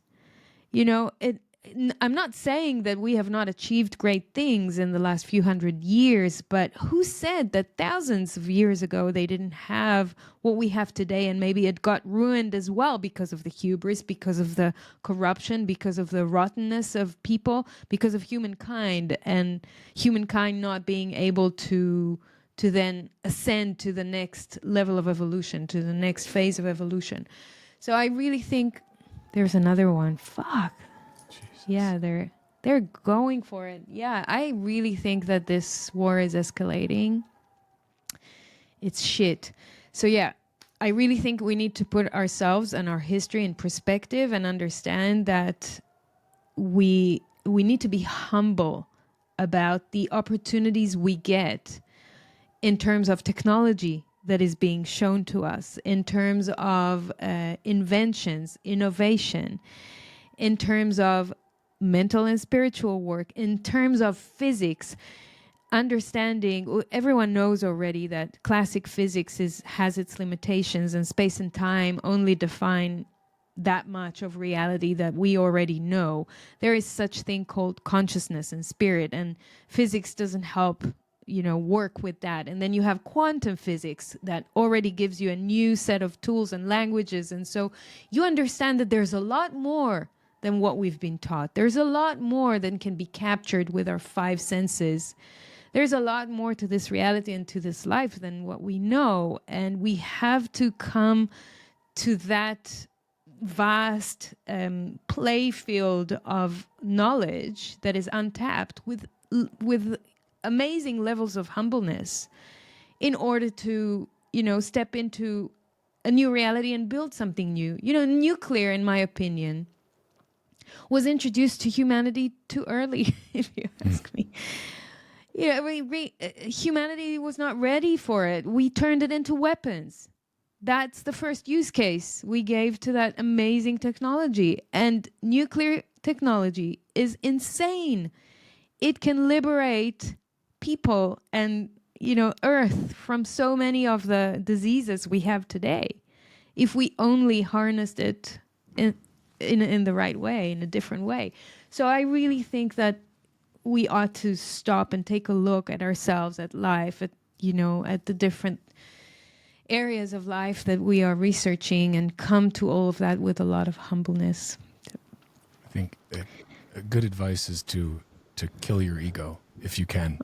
[SPEAKER 1] I'm not saying that we have not achieved great things in the last few hundred years, but who said that thousands of years ago they didn't have what we have today, and maybe it got ruined as well because of the hubris, because of the corruption, because of the rottenness of people, because of humankind, and humankind not being able to then ascend to the next level of evolution, to the next phase of evolution. So I really think there's another one. Fuck. Yeah, they're going for it. Yeah, I really think that this war is escalating. It's shit. So yeah, I really think we need to put ourselves and our history in perspective and understand that we need to be humble about the opportunities we get in terms of technology that is being shown to us, in terms of inventions, innovation, in terms of mental and spiritual work, in terms of physics, understanding. Everyone knows already that classic physics has its limitations, and space and time only define that much of reality that we already know. There is such thing called consciousness and spirit, and physics doesn't help work with that. And then you have quantum physics that already gives you a new set of tools and languages, and so you understand that there's a lot more than what we've been taught. There's a lot more than can be captured with our five senses. There's a lot more to this reality and to this life than what we know. And we have to come to that vast play field of knowledge that is untapped with amazing levels of humbleness in order to, step into a new reality and build something new. Nuclear, in my opinion, was introduced to humanity too early, if you ask me. Humanity was not ready for it. We turned it into weapons. That's the first use case we gave to that amazing technology. And nuclear technology is insane. It can liberate people and, Earth from so many of the diseases we have today, if we only harnessed it in the right way, in a different way. So I really think that we ought to stop and take a look at ourselves, at life, at the different areas of life that we are researching, and come to all of that with a lot of humbleness.
[SPEAKER 2] I think a good advice is to kill your ego if you can,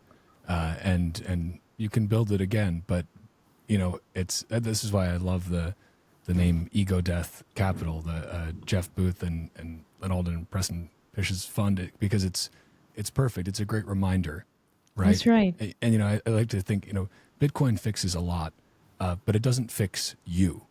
[SPEAKER 2] and you can build it again. But this is why I love the name Ego Death Capital, the Jeff Booth and Alden and Preston Fish's fund, because it's perfect. It's a great reminder, right?
[SPEAKER 1] That's right.
[SPEAKER 2] And I like to think Bitcoin fixes a lot, but it doesn't fix you.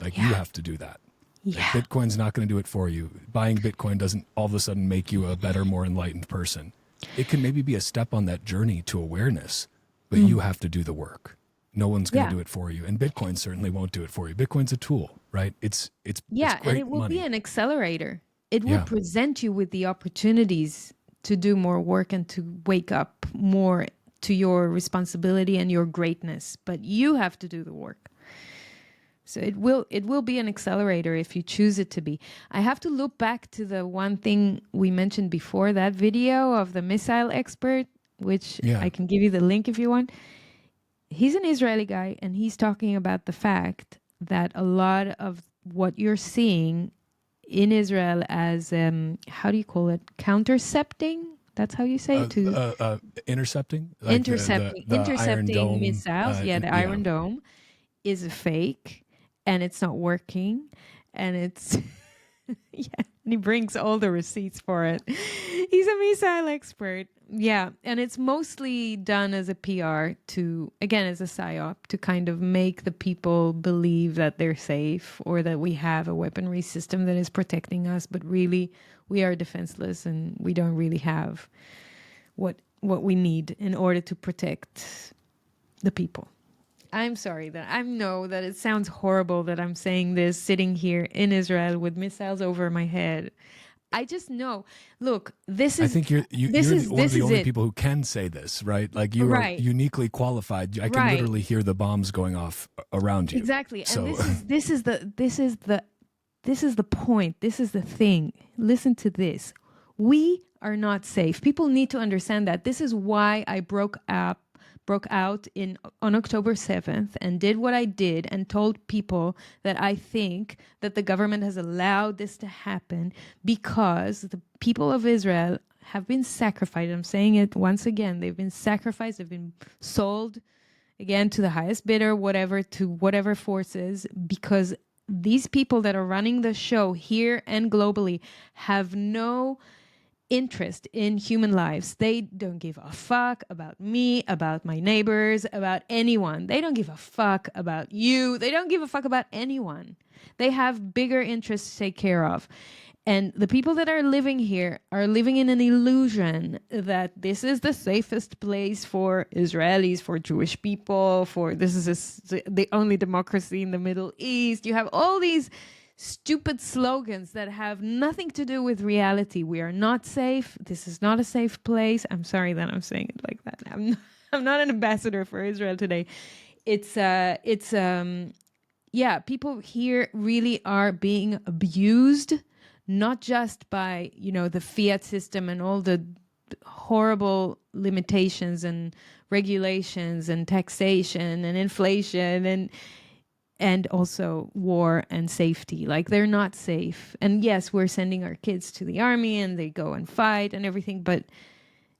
[SPEAKER 2] You have to do that.
[SPEAKER 1] Yeah.
[SPEAKER 2] Bitcoin's not going to do it for you. Buying Bitcoin doesn't all of a sudden make you a better, more enlightened person. It can maybe be a step on that journey to awareness, but you have to do the work. No one's going to do it for you, and Bitcoin certainly won't do it for you. Bitcoin's a tool, right? It's great
[SPEAKER 1] and it will
[SPEAKER 2] money.
[SPEAKER 1] be an accelerator. It will present you with the opportunities to do more work and to wake up more to your responsibility and your greatness. But you have to do the work. So it will be an accelerator if you choose it to be. I have to look back to the one thing we mentioned before, that video of the missile expert, which I can give you the link if you want. He's an Israeli guy, and he's talking about the fact that a lot of what you're seeing in Israel as, how do you call it? Countercepting? That's how you say it?
[SPEAKER 2] Intercepting?
[SPEAKER 1] Intercepting.
[SPEAKER 2] The
[SPEAKER 1] Intercepting
[SPEAKER 2] Iron Dome,
[SPEAKER 1] missiles. The Iron Dome is a fake, and it's not working, and it's... and he brings all the receipts for it. He's a missile expert. Yeah, and it's mostly done as a PR as a psyop, to kind of make the people believe that they're safe or that we have a weaponry system that is protecting us, but really we are defenseless and we don't really have what we need in order to protect the people. I'm sorry that I know that it sounds horrible that I'm saying this sitting here in Israel with missiles over my head. I just know. Look, this
[SPEAKER 2] I
[SPEAKER 1] is
[SPEAKER 2] think you're one of the only people who can say this, right? Like you are
[SPEAKER 1] right.
[SPEAKER 2] uniquely qualified. I can
[SPEAKER 1] Right.
[SPEAKER 2] literally hear the bombs going off around you.
[SPEAKER 1] Exactly.
[SPEAKER 2] So
[SPEAKER 1] And this is the point. This is the thing. Listen to this. We are not safe. People need to understand that. This is why I broke out on October 7th and did what I did and told people that I think that the government has allowed this to happen because the people of Israel have been sacrificed. I'm saying it once again. They've been sacrificed. They've been sold again to the highest bidder, to whatever forces, because these people that are running the show here and globally have no interest in human lives. They don't give a fuck about me, about my neighbors, about anyone. They don't give a fuck about you. They don't give a fuck about anyone. They have bigger interests to take care of. And the people that are living here are living in an illusion that this is the safest place for Israelis, for Jewish people, this is the only democracy in the Middle East. You have all these stupid slogans that have nothing to do with reality. We are not safe. This is not a safe place. I'm sorry that I'm saying it like that. I'm not an ambassador for Israel today. People here really are being abused, not just by, the fiat system and all the horrible limitations and regulations and taxation and inflation and also war and safety. Like, they're not safe. And yes, we're sending our kids to the army and they go and fight and everything, but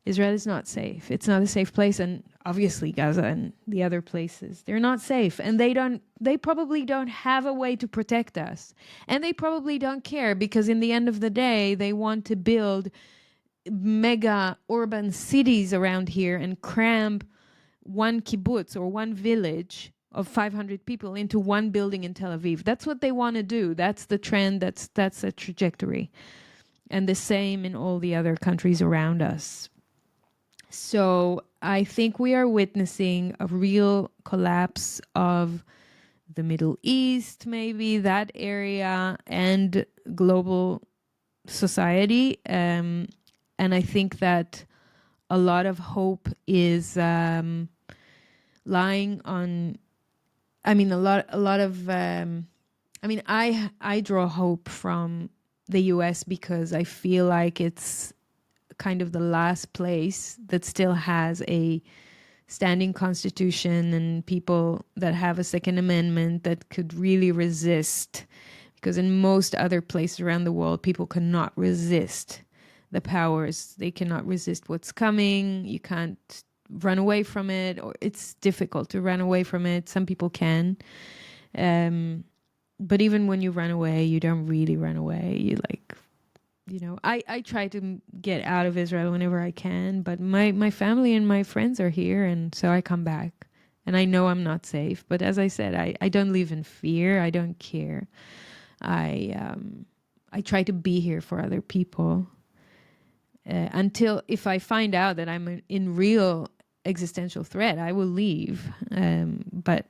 [SPEAKER 1] Israel is not safe. It's not a safe place. And obviously Gaza and the other places, they're not safe. And they probably don't have a way to protect us. And they probably don't care, because in the end of the day, they want to build mega urban cities around here and cram one kibbutz or one village of 500 people into one building in Tel Aviv. That's what they want to do. That's the trend. That's the trajectory. And the same in all the other countries around us. So I think we are witnessing a real collapse of the Middle East, maybe that area, and global society. And I think that a lot of hope is lying on. I draw hope from the US because I feel like it's kind of the last place that still has a standing constitution and people that have a Second Amendment that could really resist. Because in most other places around the world, people cannot resist the powers. They cannot resist what's coming. You can't run away from it, or it's difficult to run away from it. Some people can. But even when you run away, you don't really run away. I try to get out of Israel whenever I can, but my family and my friends are here, and so I come back. And I know I'm not safe, but as I said, I don't live in fear. I don't care. I try to be here for other people until, if I find out that I'm in real existential threat, I will leave. But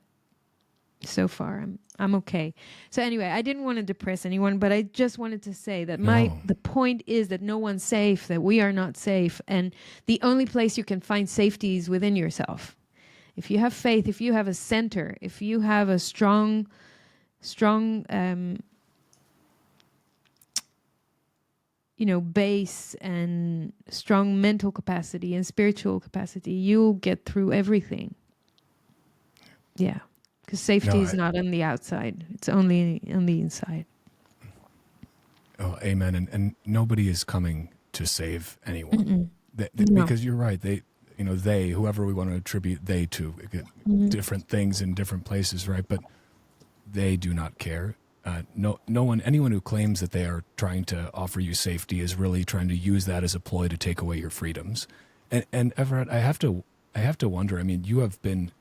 [SPEAKER 1] so far I'm okay. So anyway, I didn't want to depress anyone, but I just wanted to say that the point is that no one's safe, that we are not safe, and the only place you can find safety is within yourself. If you have faith, if you have a center, if you have a strong base and strong mental capacity and spiritual capacity, you'll get through everything. Yeah. Because safety is not on the outside. It's only on the inside.
[SPEAKER 2] Oh, amen. And nobody is coming to save anyone. Because you're right. Whoever we want to attribute they to, different things in different places, right? But they do not care. Anyone who claims that they are trying to offer you safety is really trying to use that as a ploy to take away your freedoms. And Efrat, I have to wonder. I mean, you have been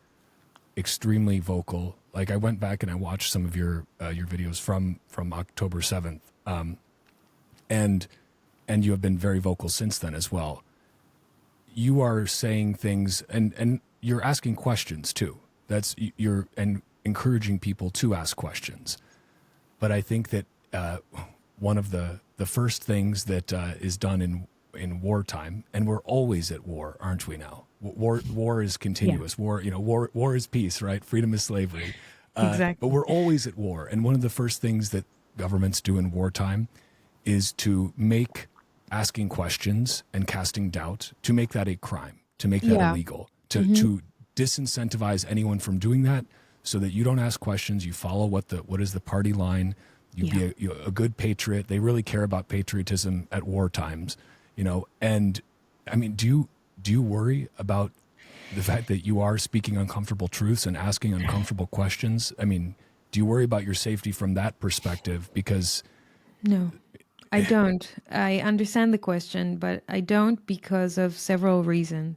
[SPEAKER 2] extremely vocal. Like, I went back and I watched some of your videos from October 7th, and you have been very vocal since then as well. You are saying things, and you're asking questions too. You're encouraging people to ask questions. But I think that one of the first things that is done in wartime, and we're always at war, aren't we now? War is continuous.
[SPEAKER 1] Yeah.
[SPEAKER 2] War is peace, right? Freedom is slavery.
[SPEAKER 1] Exactly.
[SPEAKER 2] But we're always at war. And one of the first things that governments do in wartime is to make asking questions and casting doubt, to make that a crime, to make that illegal, to disincentivize anyone from doing that, so that you don't ask questions, you follow what is the party line, you be a good patriot. They really care about patriotism at war times, And I mean, do you worry about the fact that you are speaking uncomfortable truths and asking uncomfortable questions? I mean, do you worry about your safety from that perspective? Because
[SPEAKER 1] no, I don't. I understand the question, but I don't because of several reasons.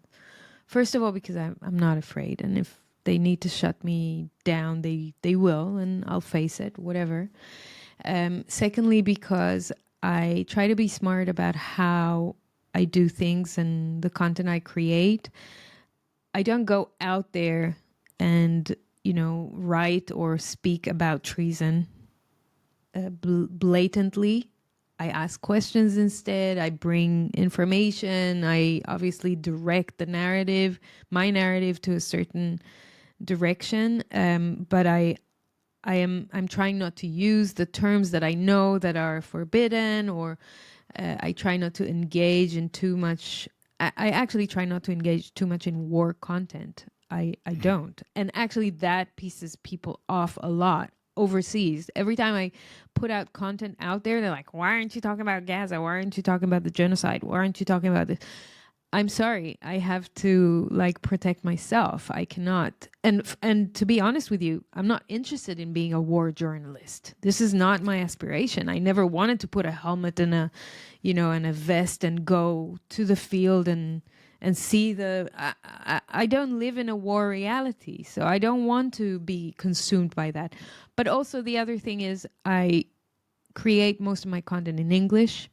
[SPEAKER 1] First of all, because I'm not afraid, and if they need to shut me down, they will, and I'll face it, whatever. Secondly, because I try to be smart about how I do things and the content I create. I don't go out there and, write or speak about treason blatantly. I ask questions instead. I bring information. I obviously direct my narrative to a certain direction. But I'm trying not to use the terms that I know that are forbidden, or I try not to engage in too much. I actually try not to engage too much in war content. I don't. And actually that pisses people off a lot overseas. Every time I put out content out there, they're like, why aren't you talking about Gaza? Why aren't you talking about the genocide? Why aren't you talking about this? I'm sorry. I have to protect myself. I cannot. And to be honest with you, I'm not interested in being a war journalist. This is not my aspiration. I never wanted to put a helmet and a vest and go to the field and see I don't live in a war reality. So I don't want to be consumed by that. But also the other thing is I create most of my content in English.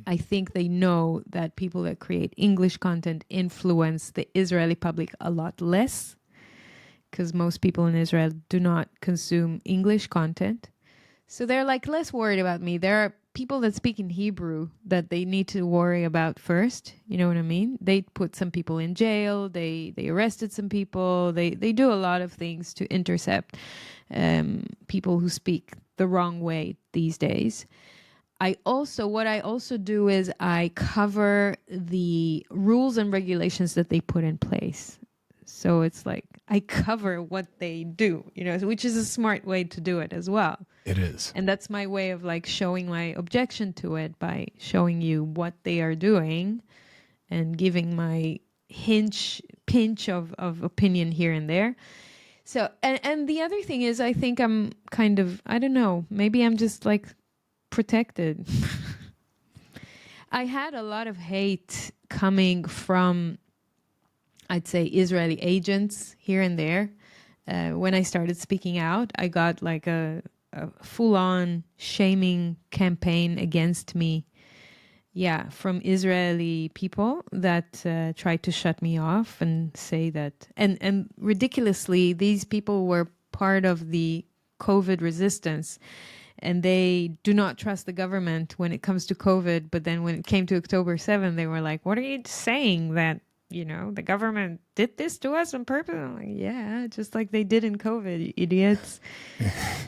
[SPEAKER 1] I think they know that people that create English content influence the Israeli public a lot less, because most people in Israel do not consume English content. So they're less worried about me. There are people that speak in Hebrew that they need to worry about first. You know what I mean? They put some people in jail. They arrested some people. They do a lot of things to intercept people who speak the wrong way these days. What I also do is I cover the rules and regulations that they put in place. So it's I cover what they do, which is a smart way to do it as well.
[SPEAKER 2] It is.
[SPEAKER 1] And that's my way of showing my objection to it, by showing you what they are doing and giving my pinch of opinion here and there. So, and the other thing is, I think I'm kind of, I don't know, maybe I'm just protected. I had a lot of hate coming from, I'd say, Israeli agents here and there. When I started speaking out, I got a full-on shaming campaign against me. Yeah, from Israeli people that tried to shut me off and say that. And ridiculously, these people were part of the COVID resistance. And they do not trust the government when it comes to COVID. But then when it came to October 7th, they were like, what are you saying, that, the government did this to us on purpose? I'm like, yeah, just like they did in COVID, you idiots.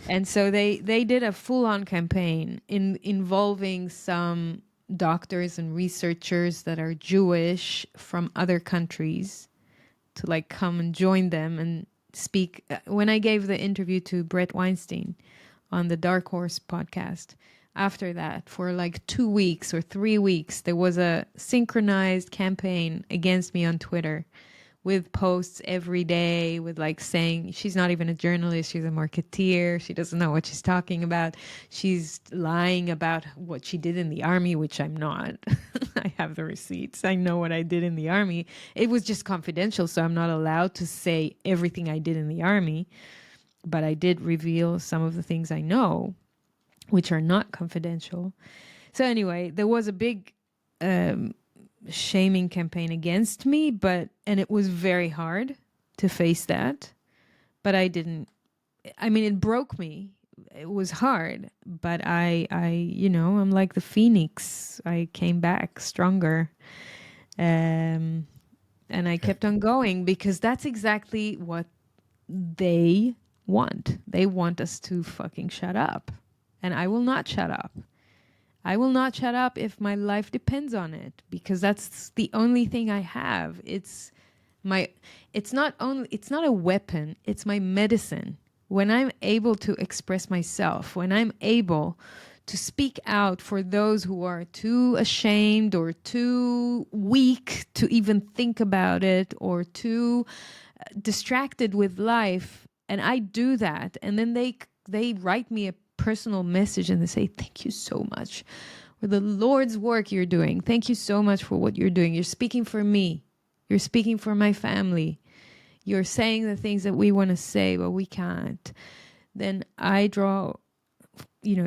[SPEAKER 1] And so they did a full-on campaign involving some doctors and researchers that are Jewish from other countries to come and join them and speak. When I gave the interview to Brett Weinstein on the Dark Horse podcast, after that, for 2 weeks or 3 weeks, there was a synchronized campaign against me on Twitter with posts every day with saying she's not even a journalist, she's a marketeer, she doesn't know what she's talking about, she's lying about what she did in the army, which I'm not. I have the receipts, I know what I did in the army. It was just confidential, so I'm not allowed to say everything I did in the army, but I did reveal some of the things I know, which are not confidential. So anyway, there was a big shaming campaign against me, and it was very hard to face that, but I didn't. I mean, it broke me. It was hard, but I'm like the phoenix. I came back stronger. And I kept on going because that's exactly what they want. They want us to fucking shut up. And I will not shut up. I will not shut up if my life depends on it, because that's the only thing I have. It's not a weapon, it's my medicine. When I'm able to express myself, when I'm able to speak out for those who are too ashamed or too weak to even think about it, or too distracted with life, and I do that, and then they write me a personal message and they say, thank you so much for the Lord's work you're doing. Thank you so much for what you're doing. You're speaking for me. You're speaking for my family. You're saying the things that we want to say, but we can't. Then I draw,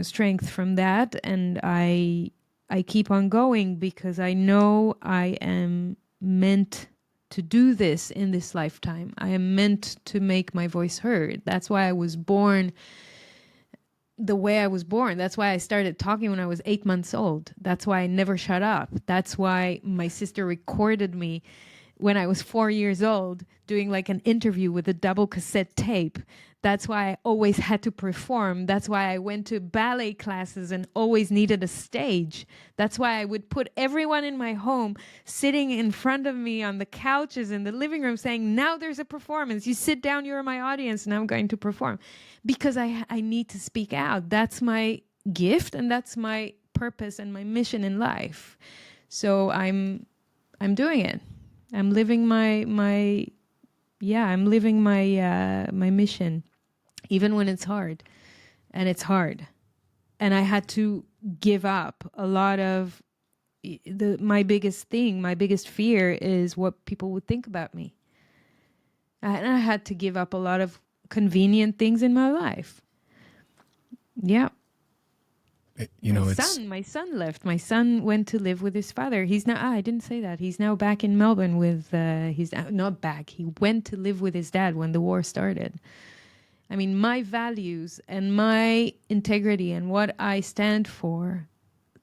[SPEAKER 1] strength from that, and I keep on going because I know I am meant to do this in this lifetime. I am meant to make my voice heard. That's why I was born the way I was born. That's why I started talking when I was 8 months old. That's why I never shut up. That's why my sister recorded me when I was 4 years old doing like an interview with a double cassette tape. That's why I always had to perform. That's why I went to ballet classes and always needed a stage. That's why I would put everyone in my home sitting in front of me on the couches in the living room saying, now there's a performance. You sit down, you're my audience, and I'm going to perform. Because I need to speak out. That's my gift, and that's my purpose and my mission in life. So I'm doing it. I'm living my mission, even when it's hard. And it's hard. And I had to give up a lot of my biggest fear is what people would think about me. And I had to give up a lot of convenient things in my life. Yeah. My son left. My son went to live with his father. He's now, I didn't say that. He's now back in Melbourne with, he's not back. He went to live with his dad when the war started. I mean, my values and my integrity and what I stand for,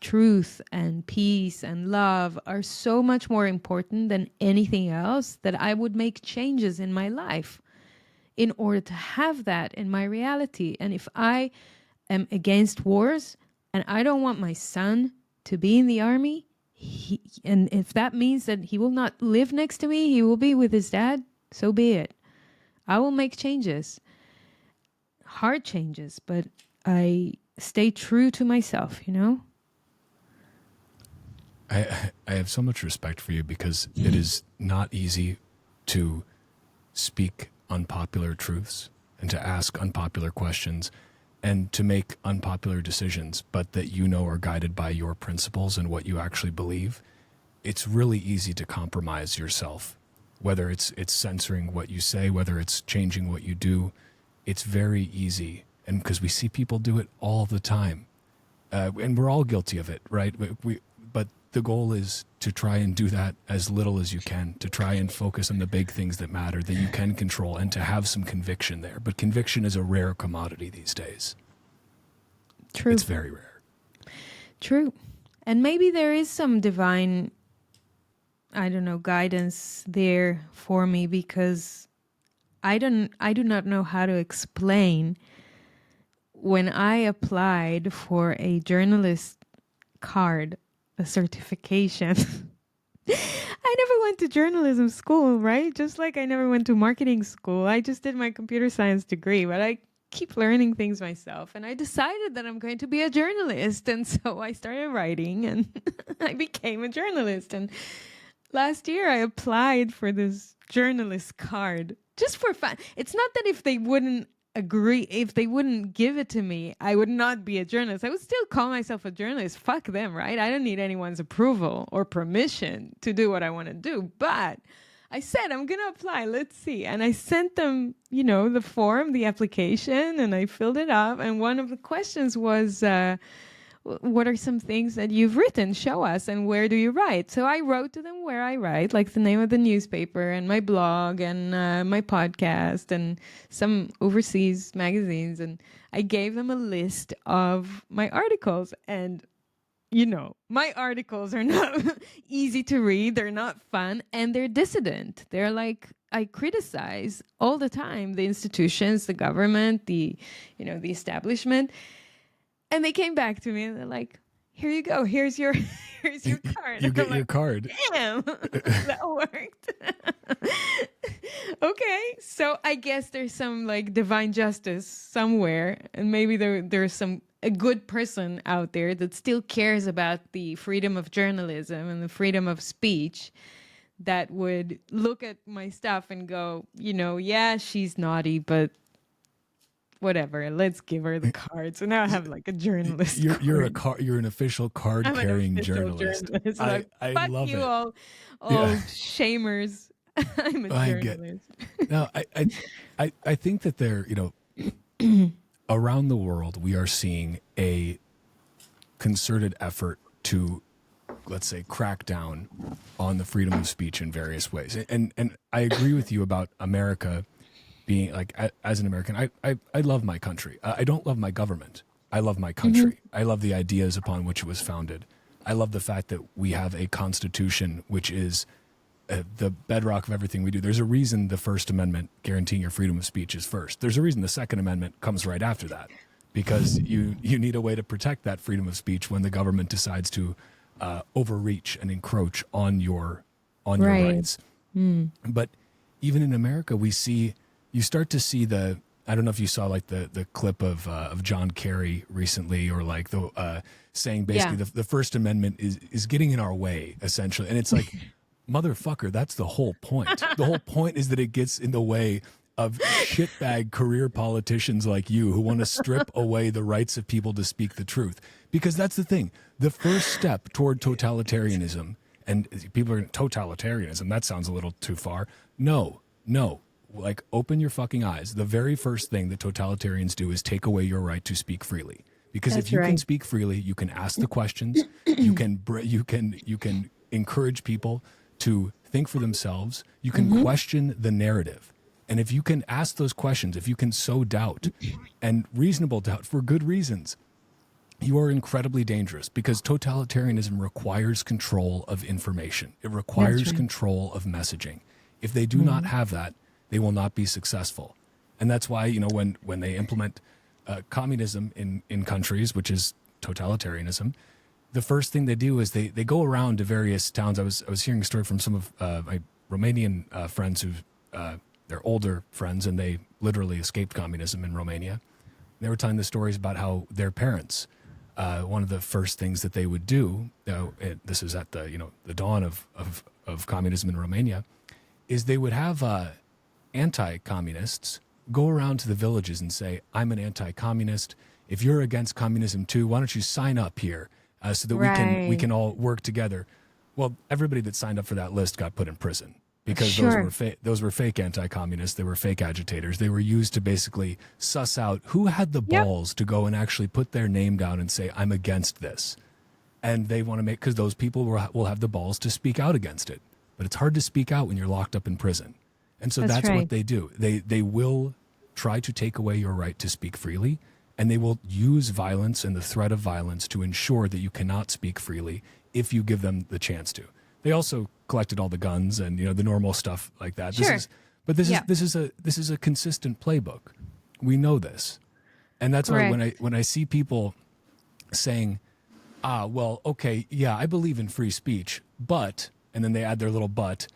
[SPEAKER 1] truth and peace and love, are so much more important than anything else that I would make changes in my life in order to have that in my reality. And if I am against wars and I don't want my son to be in the army, and if that means that he will not live next to me, he will be with his dad, so be it. I will make changes. Hard changes, but I stay true to myself,
[SPEAKER 2] I have so much respect for you because it is not easy to speak unpopular truths and to ask unpopular questions and to make unpopular decisions, but that are guided by your principles and what you actually believe. It's really easy to compromise yourself, whether it's censoring what you say, whether it's changing what you do. It's very easy, and because we see people do it all the time, and we're all guilty of it, right? But the goal is to try and do that as little as you can, to try and focus on the big things that matter, that you can control, and to have some conviction there. But conviction is a rare commodity these days.
[SPEAKER 1] True.
[SPEAKER 2] It's very rare. True.
[SPEAKER 1] And maybe there is some divine, guidance there for me, because I do not know how to explain when I applied for a journalist card, a certification. I never went to journalism school, right? Just like I never went to marketing school. I just did my computer science degree, but I keep learning things myself. And I decided that I'm going to be a journalist. And so I started writing and I became a journalist. And last year I applied for this journalist card just for fun. It's not that if they wouldn't give it to me, I would not be a journalist. I would still call myself a journalist. Fuck them, right? I don't need anyone's approval or permission to do what I want to do. But I said, I'm going to apply. Let's see. And I sent them, the form, the application, and I filled it up. And one of the questions was, what are some things that you've written? Show us. And where do you write? So I wrote to them where I write, like the name of the newspaper and my blog and my podcast and some overseas magazines. And I gave them a list of my articles. And, my articles are not easy to read. They're not fun. And they're dissident. They're like, I criticize all the time the institutions, the government, the establishment. And they came back to me and they're like, here you go. Here's your card.
[SPEAKER 2] You get
[SPEAKER 1] I'm
[SPEAKER 2] your card.
[SPEAKER 1] Damn, that worked. Okay. So I guess there's some like divine justice somewhere. And maybe there's a good person out there that still cares about the freedom of journalism and the freedom of speech that would look at my stuff and go, yeah, she's naughty, but whatever, let's give her the card. So now I have like a journalist.
[SPEAKER 2] You're an official card carrying journalist. I love
[SPEAKER 1] you
[SPEAKER 2] it.
[SPEAKER 1] all shamers. I'm a journalist.
[SPEAKER 2] No, I think that there, around the world we are seeing a concerted effort to, let's say, crack down on the freedom of speech in various ways. And I agree with you about America being like, as an American, I love my country. I don't love my government. I love my country. Mm-hmm. I love the ideas upon which it was founded. I love the fact that we have a constitution, which is the bedrock of everything we do. There's a reason the First Amendment guaranteeing your freedom of speech is first. There's a reason the Second Amendment comes right after that, because you need a way to protect that freedom of speech when the government decides to overreach and encroach on your rights. Mm. But even in America, you start to see I don't know if you saw like the clip of John Kerry recently, or like the saying basically the First Amendment is getting in our way, essentially. And it's like, motherfucker, that's the whole point. The whole point is that it gets in the way of shitbag career politicians like you who want to strip away the rights of people to speak the truth. Because that's the thing. The first step toward totalitarianism, and people are totalitarianism, that sounds a little too far. No. Like, open your fucking eyes. The very first thing that totalitarians do is take away your right to speak freely. Because if you can speak freely, you can ask the questions, you can encourage people to think for themselves, you can question the narrative. And if you can ask those questions, if you can sow doubt, and reasonable doubt for good reasons, you are incredibly dangerous, because totalitarianism requires control of information. It requires control of messaging. If they do not have that, they will not be successful. And that's why, when they implement communism in countries, which is totalitarianism, the first thing they do is they go around to various towns. I was hearing a story from some of my Romanian friends who they're older friends, and they literally escaped communism in Romania. They were telling the stories about how their parents, one of the first things that they would do, this is at the dawn of communism in Romania, is they would have anti-communists go around to the villages and say, I'm an anti-communist. If you're against communism too, why don't you sign up here so that we can all work together? Well, everybody that signed up for that list got put in prison, because those were fake anti-communists. They were fake agitators. They were used to basically suss out who had the balls to go and actually put their name down and say, I'm against this. And they want to because those people will have the balls to speak out against it. But it's hard to speak out when you're locked up in prison. And so that's what they do. They will try to take away your right to speak freely, and they will use violence and the threat of violence to ensure that you cannot speak freely if you give them the chance to. They also collected all the guns and the normal stuff like that.
[SPEAKER 1] Sure.
[SPEAKER 2] This is a consistent playbook. We know this. And that's why when I see people saying, well, okay, yeah, I believe in free speech, but, and then they add their little but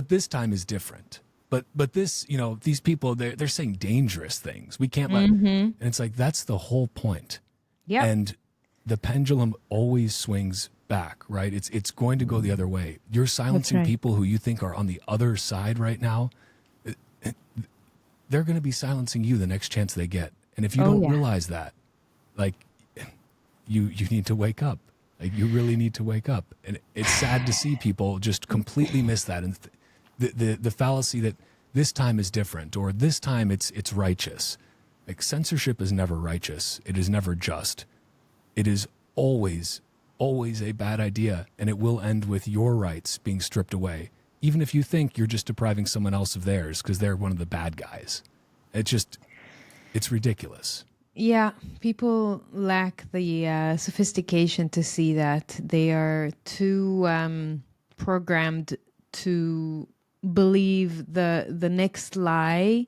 [SPEAKER 2] this time is different. But this, these people, they're saying dangerous things. We can't let, and it's like, that's the whole point. Yeah. And the pendulum always swings back, right? It's going to go the other way. You're silencing people who you think are on the other side right now. They're going to be silencing you the next chance they get. And if you don't realize that, like, you need to wake up. Like, you really need to wake up. And it's sad to see people just completely miss that. And the fallacy that this time is different, or this time it's righteous. Like, censorship is never righteous. It is never just. It is always, always a bad idea, and it will end with your rights being stripped away, even if you think you're just depriving someone else of theirs because they're one of the bad guys. It's ridiculous.
[SPEAKER 1] Yeah, people lack the sophistication to see that. They are too programmed to believe the next lie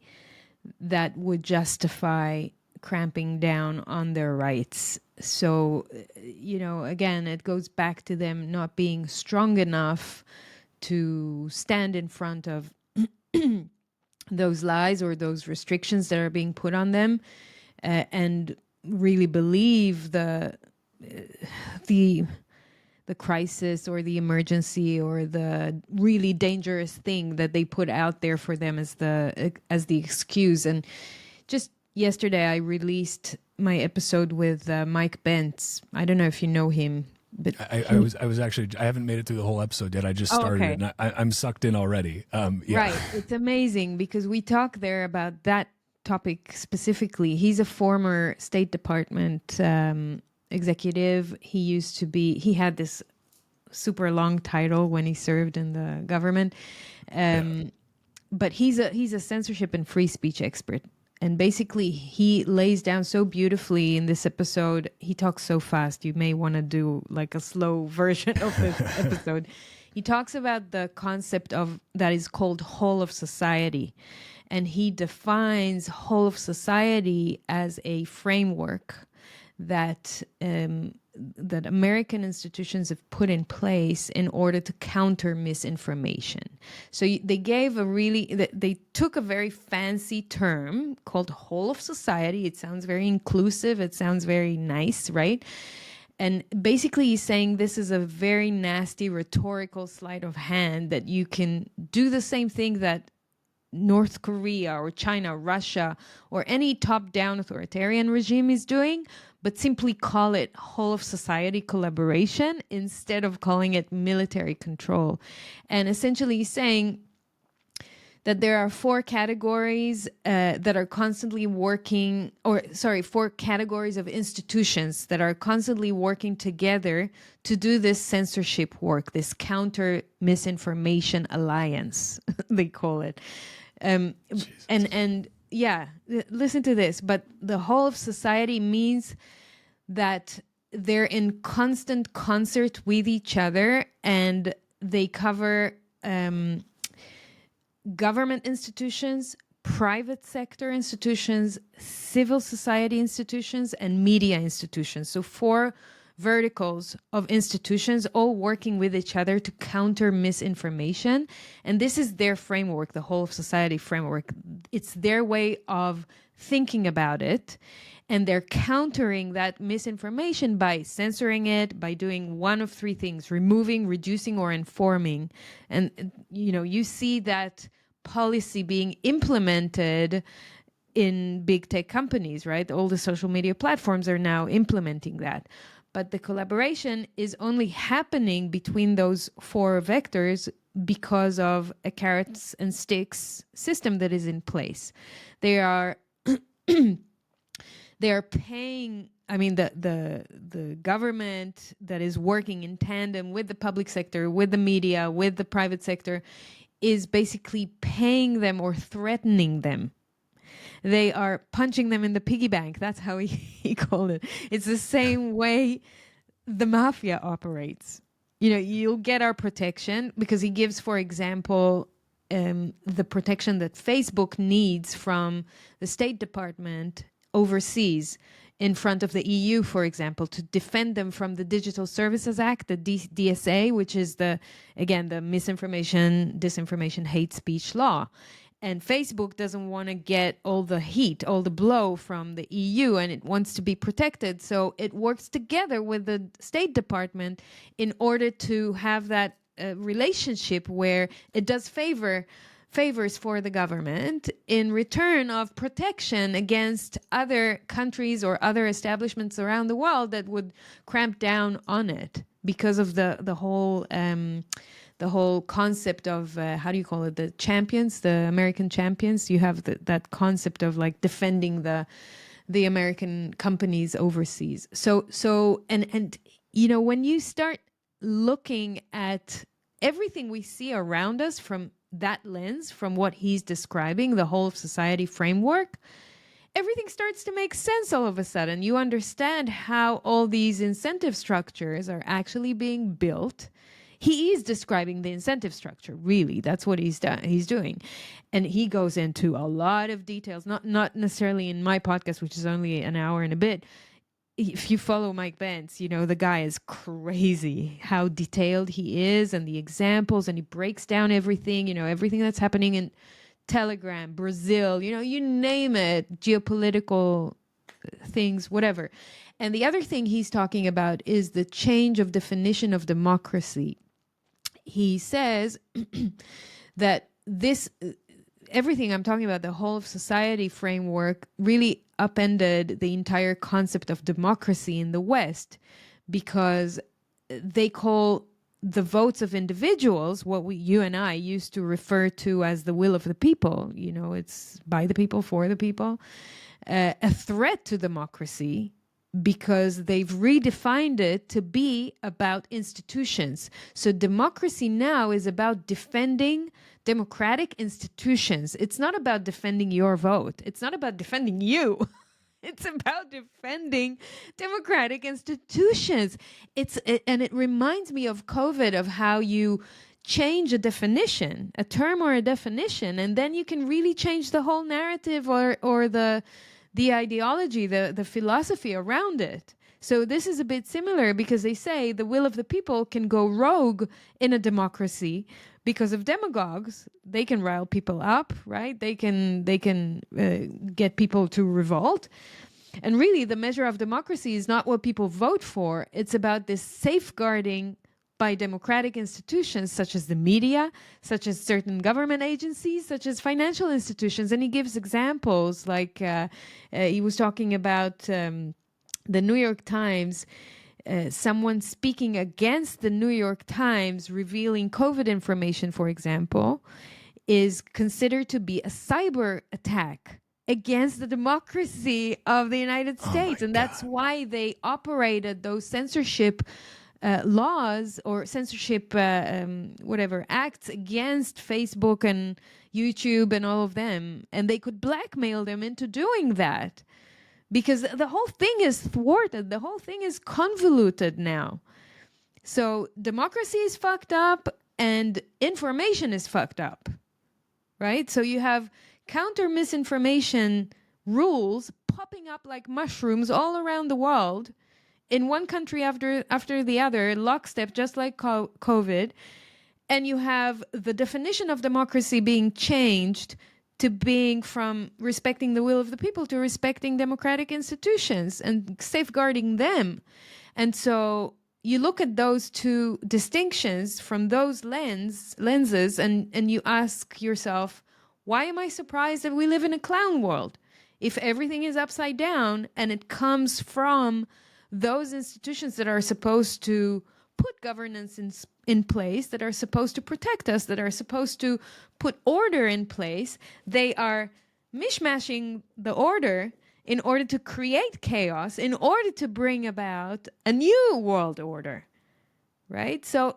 [SPEAKER 1] that would justify cramping down on their rights. So, again, it goes back to them not being strong enough to stand in front of those lies or those restrictions that are being put on them, and really believe the crisis or the emergency or the really dangerous thing that they put out there for them as the excuse. And just yesterday, I released my episode with Mike Bentz. I don't know if you know him, but
[SPEAKER 2] I was actually, I haven't made it through the whole episode yet. I just started it, and I'm sucked in already. Yeah.
[SPEAKER 1] Right. It's amazing because we talk there about that topic specifically. He's a former State Department executive. He had this super long title when he served in the government. But he's a censorship and free speech expert. And basically, he lays down so beautifully in this episode. He talks so fast. You may want to do like a slow version of this episode. He talks about the concept of that is called whole of society. And he defines whole of society as a framework that that American institutions have put in place in order to counter misinformation. So they took a very fancy term called whole of society. It sounds very inclusive. It sounds very nice, right? And basically he's saying this is a very nasty rhetorical sleight of hand that you can do the same thing that North Korea or China, Russia, or any top-down authoritarian regime is doing, but simply call it whole of society collaboration instead of calling it military control. And essentially he's saying that there are four categories that are constantly working, four categories of institutions that are constantly working together to do this censorship work, this counter misinformation alliance, they call it. Listen to this, but the whole of society means that they're in constant concert with each other, and they cover government institutions, private sector institutions, civil society institutions, and media institutions. So four verticals of institutions all working with each other to counter misinformation. And this is their framework, the whole of society framework. It's their way of thinking about it. And they're countering that misinformation by censoring it, by doing one of three things: removing, reducing, or informing. And, you see that policy being implemented in big tech companies, right? All the social media platforms are now implementing that. But the collaboration is only happening between those four vectors because of a carrots and sticks system that is in place. They are paying, the government that is working in tandem with the public sector, with the media, with the private sector, is basically paying them or threatening them. They are punching them in the piggy bank. That's how he called it. It's the same way the mafia operates. You'll get our protection because he gives, for example, the protection that Facebook needs from the State Department overseas in front of the EU, for example, to defend them from the Digital Services Act, the DSA, which is the misinformation, disinformation, hate speech law. And Facebook doesn't want to get all the heat, all the blow from the EU, and it wants to be protected. So it works together with the State Department in order to have that relationship where it does favors for the government in return of protection against other countries or other establishments around the world that would cramp down on it because of the whole concept of the champions, the American champions. You have that concept of like defending the the American companies overseas. And when you start looking at everything we see around us from that lens, from what he's describing, the whole of society framework, everything starts to make sense all of a sudden. You understand how all these incentive structures are actually being built. He is describing the incentive structure, really. That's what he's doing. And he goes into a lot of details, not necessarily in my podcast, which is only an hour and a bit. If you follow Mike Pence, the guy is crazy how detailed he is and the examples, and he breaks down everything, everything that's happening in Telegram, Brazil, you name it, geopolitical things, whatever. And the other thing he's talking about is the change of definition of democracy. He says that everything I'm talking about, the whole of society framework, really upended the entire concept of democracy in the West, because they call the votes of individuals what you and I used to refer to as the will of the people. It's by the people, for the people, a threat to democracy, because they've redefined it to be about institutions. So democracy now is about defending democratic institutions. It's not about defending your vote. It's not about defending you. It's about defending democratic institutions. And it reminds me of COVID, of how you change a definition, a term or a definition, and then you can really change the whole narrative or the ideology, the philosophy around it. So this is a bit similar, because they say the will of the people can go rogue in a democracy because of demagogues. They can rile people up, right? They can get people to revolt. And really, the measure of democracy is not what people vote for. It's about this safeguarding by democratic institutions, such as the media, such as certain government agencies, such as financial institutions. And he gives examples, like he was talking about the New York Times, someone speaking against the New York Times revealing COVID information, for example, is considered to be a cyber attack against the democracy of the United States. And that's why they operated those censorship laws, or censorship acts against Facebook and YouTube and all of them, and they could blackmail them into doing that, because the whole thing is thwarted, the whole thing is convoluted now. So democracy is fucked up and information is fucked up, right? So you have counter misinformation rules popping up like mushrooms all around the world, in one country after the other, lockstep, just like COVID. And you have the definition of democracy being changed to being from respecting the will of the people to respecting democratic institutions and safeguarding them. And so you look at those two distinctions from those lenses, and you ask yourself, why am I surprised that we live in a clown world? If everything is upside down and it comes from those institutions that are supposed to put governance in place, that are supposed to protect us, that are supposed to put order in place, they are mishmashing the order in order to create chaos, in order to bring about a new world order, right? So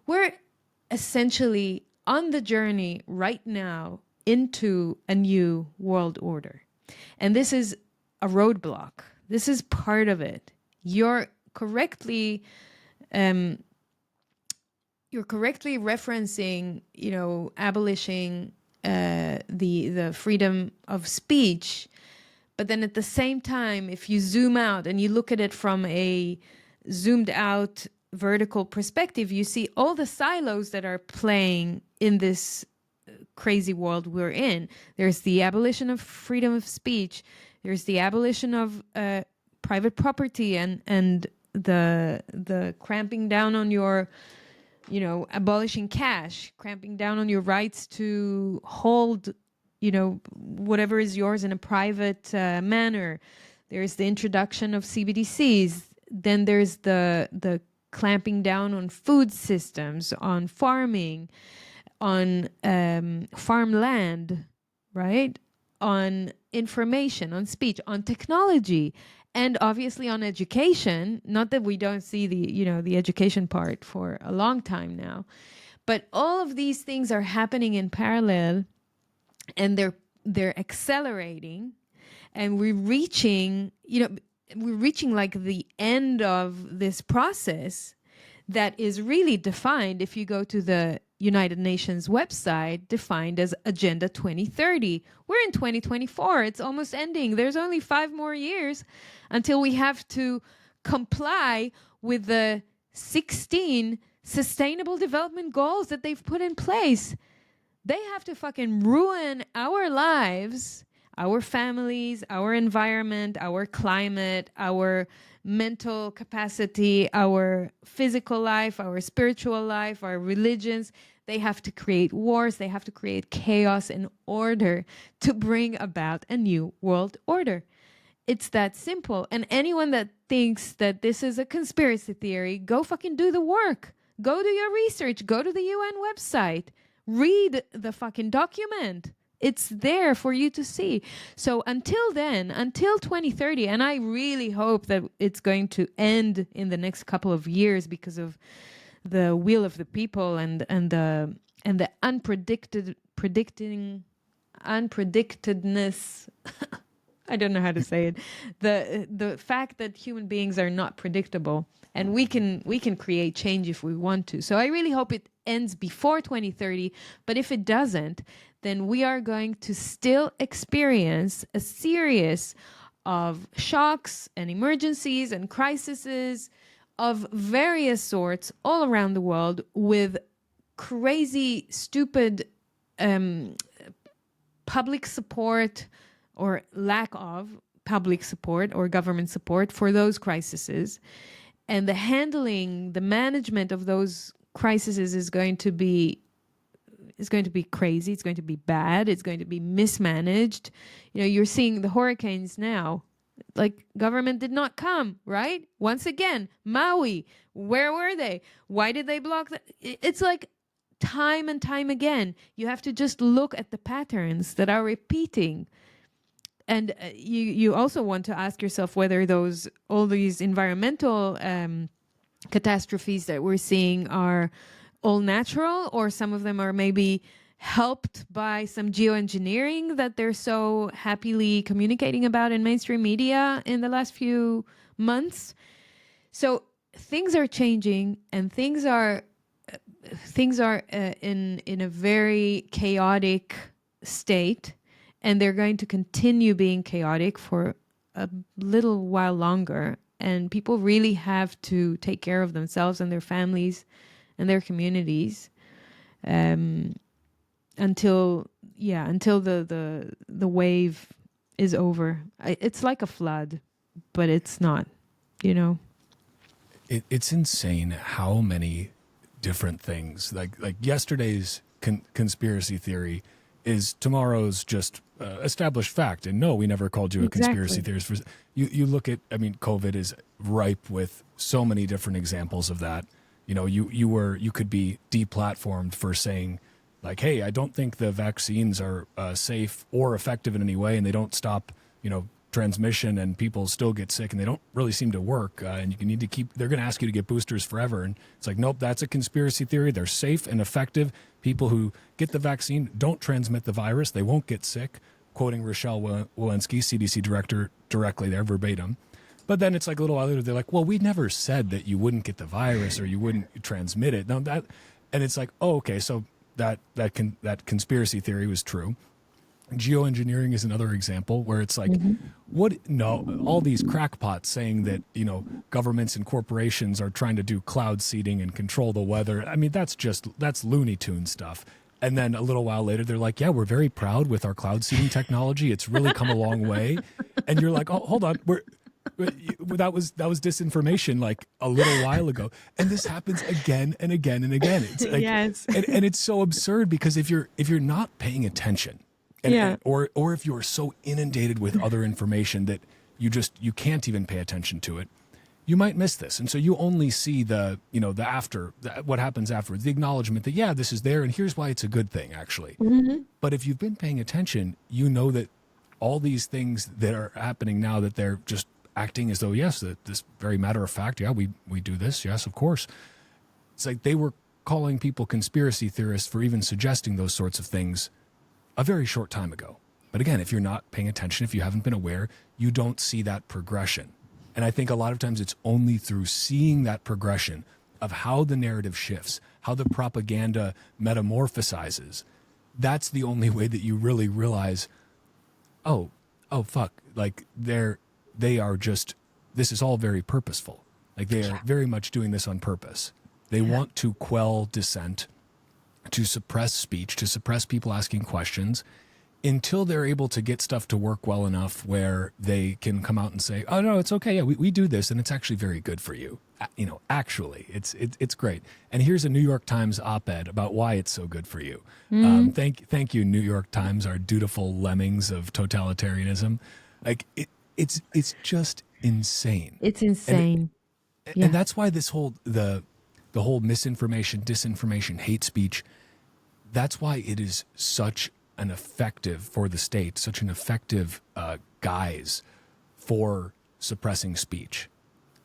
[SPEAKER 1] we're essentially on the journey right now into a new world order. And this is a roadblock. This is part of it. You're correctly referencing, abolishing the freedom of speech. But then at the same time, if you zoom out and you look at it from a zoomed out vertical perspective, you see all the silos that are playing in this crazy world we're in. There's the abolition of freedom of speech. There's the abolition of private property and the cramping down on your, abolishing cash, cramping down on your rights to hold, whatever is yours in a private manner. There's the introduction of CBDCs. Then there's the clamping down on food systems, on farming, on farmland, right? on information, on speech, on technology, and obviously on education. Not that we don't see the education part for a long time now, but all of these things are happening in parallel, and they're accelerating, and we're reaching like the end of this process that is really defined, if you go to the United Nations website, defined as Agenda 2030. We're in 2024. It's almost ending. There's only 5 more years until we have to comply with the 16 sustainable development goals that they've put in place. They have to fucking ruin our lives, our families, our environment, our climate, our mental capacity, our physical life, our spiritual life, our religions. They have to create wars. They have to create chaos in order to bring about a new world order. It's that simple. And anyone that thinks that this is a conspiracy theory, go fucking do the work. Go do your research. Go to the UN website. Read the fucking document. It's there for you to see. So until then, until 2030, and I really hope that it's going to end in the next couple of years because of the will of the people and the unpredictedness. I don't know how to say it. The fact that human beings are not predictable, and we can create change if we want to. So I really hope it ends before 2030. But if it doesn't, then we are going to still experience a series of shocks and emergencies and crises of various sorts all around the world, with crazy, stupid public support or lack of public support or government support for those crises. And the management of those crises is going to be crazy. It's going to be bad. It's going to be mismanaged. You're seeing the hurricanes now. Like, government did not come, right? Once again, Maui, where were they? Why did they block that? It's like time and time again. You have to just look at the patterns that are repeating. And you also want to ask yourself whether all these environmental catastrophes that we're seeing are all natural, or some of them are maybe helped by some geoengineering that they're so happily communicating about in mainstream media in the last few months. So things are changing, and things are in a very chaotic state, and they're going to continue being chaotic for a little while longer. And people really have to take care of themselves and their families and their communities until the wave is over. It's like a flood, but it's not,
[SPEAKER 2] It's insane how many different things, like yesterday's conspiracy theory is tomorrow's just established fact. And no, we never called you a conspiracy theorist. You look at, COVID is ripe with so many different examples of that. You could be deplatformed for saying, like, hey, I don't think the vaccines are safe or effective in any way, and they don't stop, transmission, and people still get sick, and they don't really seem to work. And you need to they're going to ask you to get boosters forever. And it's like, nope, that's a conspiracy theory. They're safe and effective. People who get the vaccine don't transmit the virus. They won't get sick. Quoting Rochelle Walensky, CDC director, directly there, verbatim. But then it's like a little while later, they're like, well, we never said that you wouldn't get the virus or you wouldn't transmit it. No, and it's like, oh, okay, so that conspiracy theory was true. Geoengineering is another example where it's like, all these crackpots saying that, governments and corporations are trying to do cloud seeding and control the weather. That's Looney Tune stuff. And then a little while later, they're like, yeah, we're very proud with our cloud seeding technology. It's really come a long way. And you're like, oh, hold on. That was disinformation like a little while ago. And this happens again and again and again. It's like,
[SPEAKER 1] yes.
[SPEAKER 2] and it's so absurd because if you're not paying attention, or if you're so inundated with other information that you can't even pay attention to it, you might miss this. And so you only see what happens afterwards, the acknowledgement that, this is there and here's why it's a good thing, actually.
[SPEAKER 1] Mm-hmm.
[SPEAKER 2] But if you've been paying attention, you know that all these things that are happening now that they're just acting as though, yes, that this very matter of fact, yeah, we do this, yes, of course. It's like they were calling people conspiracy theorists for even suggesting those sorts of things a very short time ago. But again, if you're not paying attention, if you haven't been aware, you don't see that progression. And I think a lot of times it's only through seeing that progression of how the narrative shifts, how the propaganda metamorphosizes. That's the only way that you really realize, oh fuck, like they are just, this is all very purposeful. Like they are very much doing this on purpose. They want to quell dissent, to suppress speech, to suppress people asking questions until they're able to get stuff to work well enough where they can come out and say, oh no, it's okay. Yeah, we do this and it's actually very good for you. You know, actually, it's great. And here's a New York Times op-ed about why it's so good for you. Thank you, New York Times, our dutiful lemmings of totalitarianism. Like it's just insane.
[SPEAKER 1] It's insane.
[SPEAKER 2] And that's why this whole, the whole misinformation, disinformation, hate speech, that's why it is such an effective, for the state, such an effective guise for suppressing speech.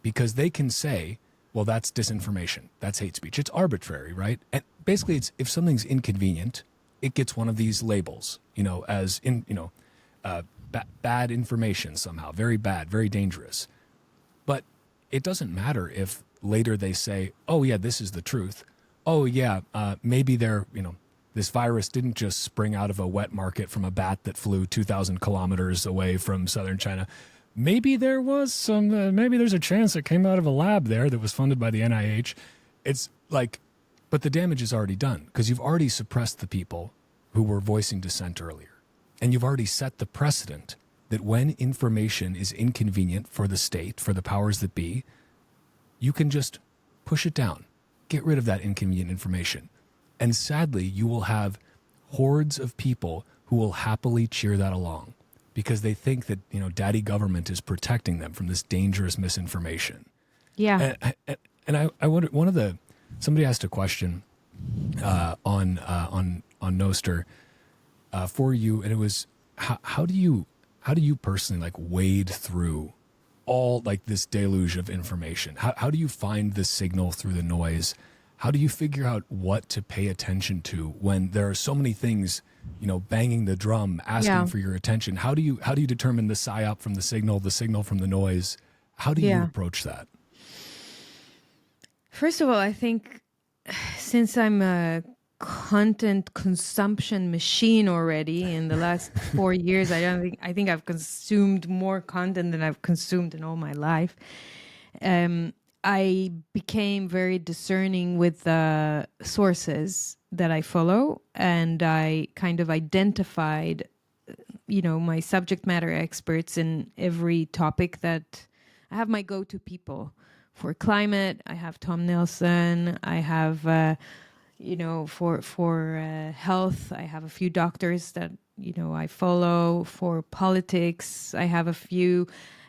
[SPEAKER 2] Because they can say, well, that's disinformation, that's hate speech. It's arbitrary, right? And basically, it's if something's inconvenient, it gets one of these labels, you know, as in, you know, bad information somehow, very bad, very dangerous. But it doesn't matter if later they say, oh yeah, this is the truth. Oh yeah, maybe they're, you know, this virus didn't just spring out of a wet market from a bat that flew 2,000 kilometers away from southern China. Maybe there was some, maybe there's a chance it came out of a lab there that was funded by the NIH. It's like, but the damage is already done because you've already suppressed the people who were voicing dissent earlier. And you've already set the precedent that when information is inconvenient for the state, for the powers that be, you can just push it down, get rid of that inconvenient information. And sadly, you will have hordes of people who will happily cheer that along because they think that, you know, daddy government is protecting them from this dangerous misinformation.
[SPEAKER 1] Yeah.
[SPEAKER 2] And I wonder, somebody asked a question on Nostr for you, and it was, how do you personally like wade through all like this deluge of information? How do you find the signal through the noise? How do you figure out what to pay attention to when there are so many things, you know, banging the drum, asking for your attention? How do you determine the psyop from the signal from the noise? How do you approach that?
[SPEAKER 1] First of all, I think since I'm a content consumption machine already in the last 4 years, I think I've consumed more content than I've consumed in all my life. I became very discerning with the sources that I follow, and I kind of identified, you know, my subject matter experts in every topic. That I have my go-to people. For climate, I have Tom Nelson. I have, you know, for health, I have a few doctors that, you know, I follow. For politics, I have a few.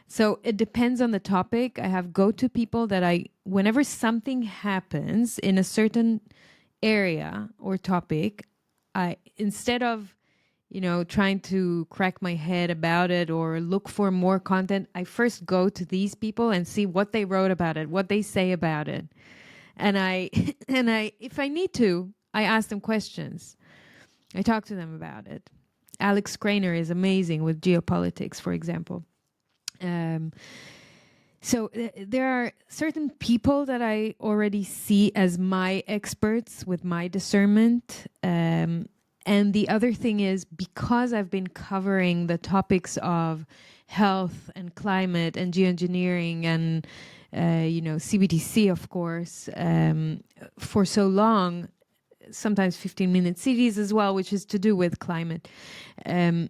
[SPEAKER 1] So it depends on the topic. I have go-to people that whenever something happens in a certain area or topic, instead of, you know, trying to crack my head about it or look for more content, I first go to these people and see what they wrote about it, what they say about it. And if I need to, I ask them questions. I talk to them about it. Alex Craner is amazing with geopolitics, for example. So there are certain people that I already see as my experts with my discernment. And the other thing is, because I've been covering the topics of health and climate and geoengineering and, you know, CBDC, of course, for so long, sometimes 15-minute cities as well, which is to do with climate. I've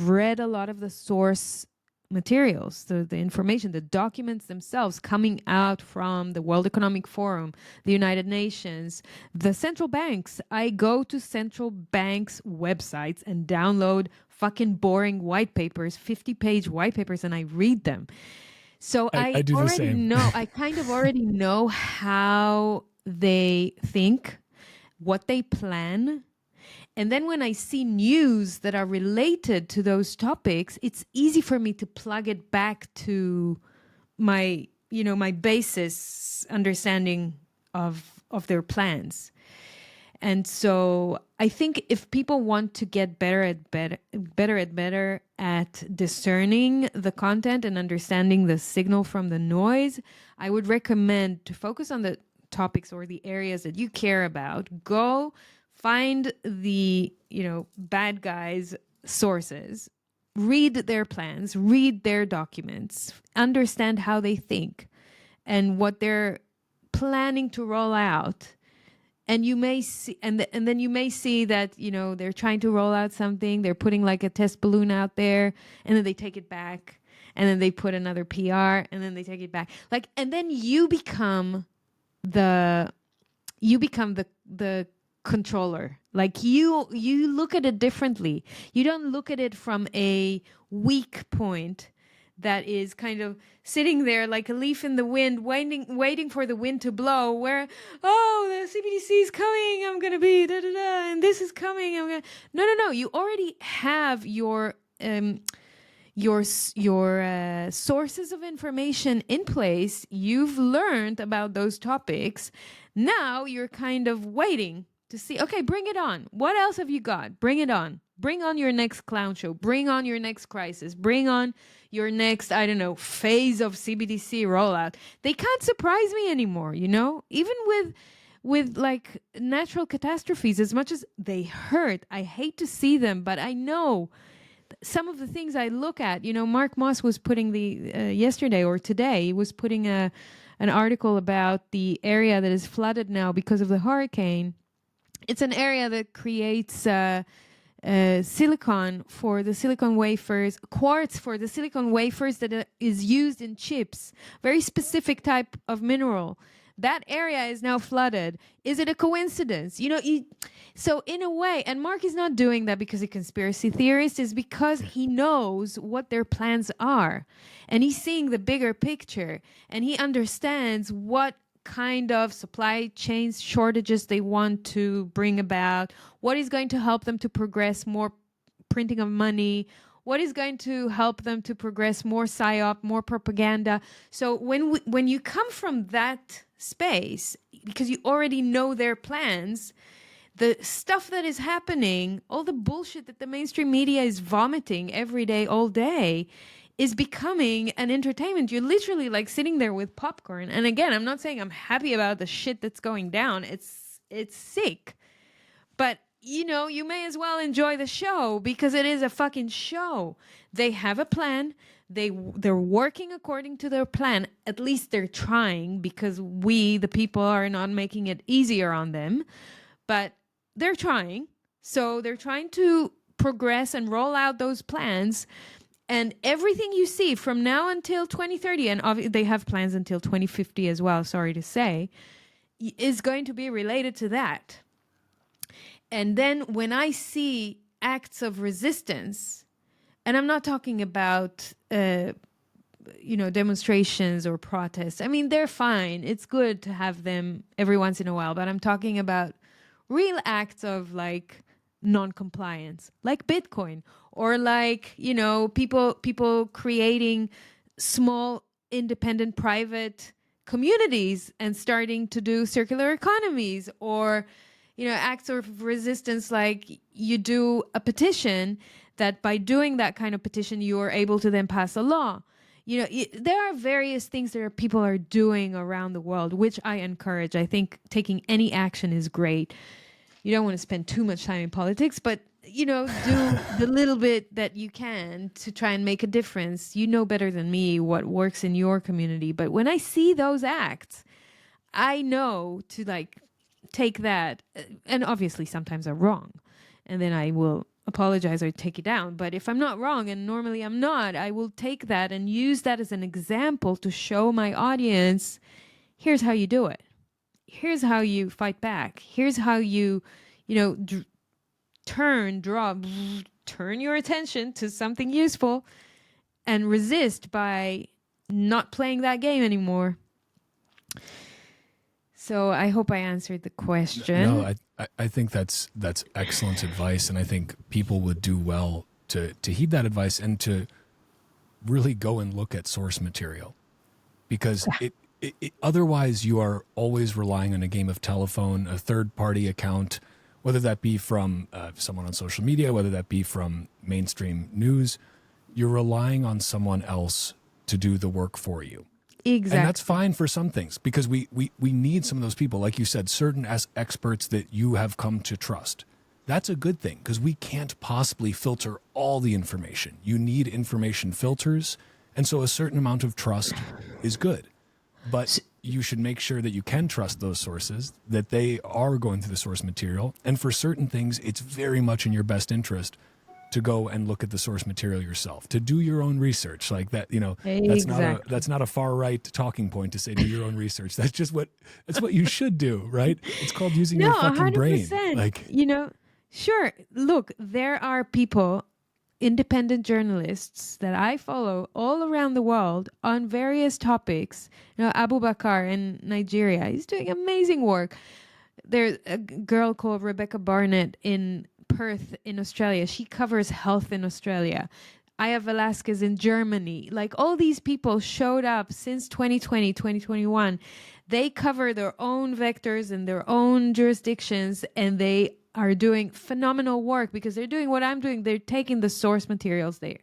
[SPEAKER 1] read a lot of the source materials, the information, the documents themselves coming out from the World Economic Forum, the United Nations, the central banks. I go to central banks' websites and download fucking boring white papers, 50-page white papers, and I read them. So I
[SPEAKER 2] do the same.
[SPEAKER 1] I kind of already know how they think, what they plan. And then when I see news that are related to those topics, it's easy for me to plug it back to my, my basis understanding of their plans. And so I think if people want to get better at discerning the content and understanding the signal from the noise, I would recommend to focus on the topics or the areas that you care about. Go find the, bad guys' sources, read their plans, read their documents, understand how they think and what they're planning to roll out. And you may see, and then you may see that, they're trying to roll out something. They're putting like a test balloon out there, and then they take it back, and then they put another PR, and then they take it back. Like, and then you become the controller. Like you look at it differently. You don't look at it from a weak point that is kind of sitting there like a leaf in the wind, waiting for the wind to blow, where, the CBDC is coming, I'm going to be da-da-da, and this is coming, I'm going to... No. You already have your sources of information in place. You've learned about those topics. Now you're kind of waiting to see, okay, bring it on. What else have you got? Bring it on. Bring on your next clown show. Bring on your next crisis. Bring on your next, phase of CBDC rollout. They can't surprise me anymore, Even with like natural catastrophes, as much as they hurt, I hate to see them, but I know some of the things I look at. Mark Moss was putting yesterday or today, he was putting an article about the area that is flooded now because of the hurricane. It's an area that creates silicon for the silicon wafers, quartz for the silicon wafers that is used in chips, very specific type of mineral. That area is now flooded. Is it a coincidence? So in a way, and Mark is not doing that because he's a conspiracy theorist, is because he knows what their plans are. And he's seeing the bigger picture, and he understands what kind of supply chains shortages they want to bring about, what is going to help them to progress more printing of money, what is going to help them to progress more psyop, more propaganda. So when you come from that space, because you already know their plans, the stuff that is happening, all the bullshit that the mainstream media is vomiting every day, all day, is becoming an entertainment. You're literally like sitting there with popcorn. And again, I'm not saying I'm happy about the shit that's going down. It's sick. But, you may as well enjoy the show because it is a fucking show. They have a plan. They're working according to their plan. At least they're trying, because we, the people, are not making it easier on them. But they're trying. So they're trying to progress and roll out those plans. And everything you see from now until 2030, and they have plans until 2050 as well, sorry to say, is going to be related to that. And then when I see acts of resistance, and I'm not talking about, demonstrations or protests. I mean, they're fine. It's good to have them every once in a while. But I'm talking about real acts of like non-compliance, like Bitcoin, or like, people creating small, independent, private communities and starting to do circular economies, or, acts of resistance, like you do a petition that by doing that kind of petition, you are able to then pass a law. There are various things that people are doing around the world, which I encourage. I think taking any action is great. You don't want to spend too much time in politics, but, do the little bit that you can to try and make a difference. You know better than me what works in your community. But when I see those acts, I know to like take that, and obviously sometimes I'm wrong, and then I will apologize or take it down. But if I'm not wrong, and normally I'm not, I will take that and use that as an example to show my audience, here's how you do it. Here's how you fight back. Here's how you, turn your attention to something useful and resist by not playing that game anymore. So I hope I answered the question.
[SPEAKER 2] No, I think that's excellent advice, and I think people would do well to heed that advice and to really go and look at source material, because otherwise you are always relying on a game of telephone, a third-party account, whether that be from someone on social media, whether that be from mainstream news. You're relying on someone else to do the work for you.
[SPEAKER 1] Exactly.
[SPEAKER 2] And that's fine for some things, because we need some of those people, like you said, certain experts that you have come to trust. That's a good thing, because we can't possibly filter all the information. You need information filters, and so a certain amount of trust is good. But you should make sure that you can trust those sources, that they are going through the source material. And for certain things, it's very much in your best interest to go and look at the source material yourself, to do your own research. Like that, that's not a far right talking point to say do your own research. That's what you should do, right? It's called using your fucking
[SPEAKER 1] 100%.
[SPEAKER 2] brain. Like,
[SPEAKER 1] sure. Look, there are people, independent journalists that I follow all around the world on various topics. Abu Bakr in Nigeria, he's doing amazing work. There's a girl called Rebecca Barnett in Perth in Australia. She covers health in Australia. Aya Velasquez in Germany. Like, all these people showed up since 2020, 2021. They cover their own vectors in their own jurisdictions, and they are doing phenomenal work because they're doing what I'm doing. They're taking the source materials, they're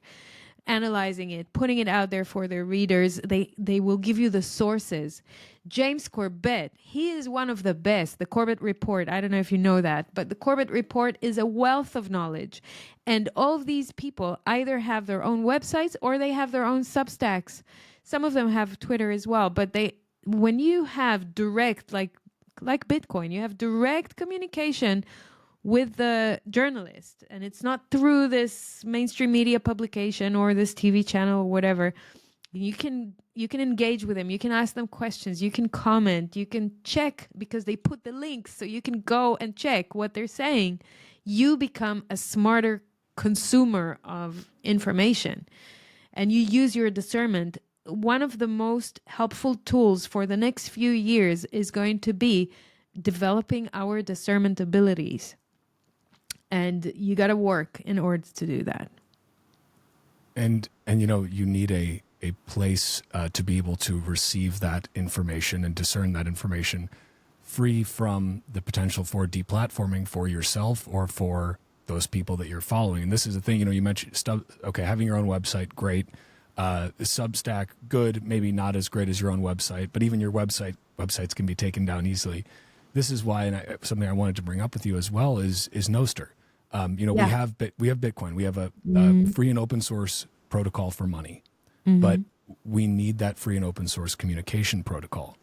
[SPEAKER 1] analyzing it, putting it out there for their readers. They will give you the sources. James Corbett, he is one of the best. The Corbett Report, I don't know if you know that, but the Corbett Report is a wealth of knowledge. And all of these people either have their own websites or they have their own Substacks. Some of them have Twitter as well, but when you have direct, like Bitcoin, you have direct communication with the journalist, and it's not through this mainstream media publication or this TV channel or whatever. You can engage with them, you can ask them questions, you can comment, you can check, because they put the links so you can go and check what they're saying. You become a smarter consumer of information, and you use your discernment. One of the most helpful tools for the next few years is going to be developing our discernment abilities. And you got to work in order to do that.
[SPEAKER 2] And you need a place to be able to receive that information and discern that information, free from the potential for deplatforming for yourself or for those people that you're following. And this is the thing, you mentioned having your own website, great. Substack, good, maybe not as great as your own website, but even your websites can be taken down easily. This is why, and something I wanted to bring up with you as well is Nostr. We have Bitcoin, we have a free and open source protocol for money, but we need that free and open source communication protocol.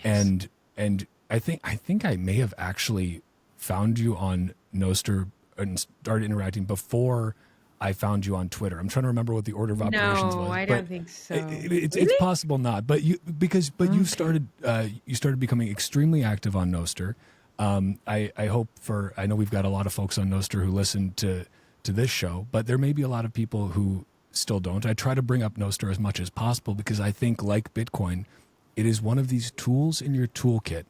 [SPEAKER 2] Yes. And I think I may have actually found you on Nostr and started interacting before I found you on Twitter. I'm trying to remember what the order of operations was.
[SPEAKER 1] No, I don't think so.
[SPEAKER 2] It's possible not, but you started becoming extremely active on Nostr. I know we've got a lot of folks on Nostr who listen to this show, but there may be a lot of people who still don't. I try to bring up Nostr as much as possible because I think, like Bitcoin, it is one of these tools in your toolkit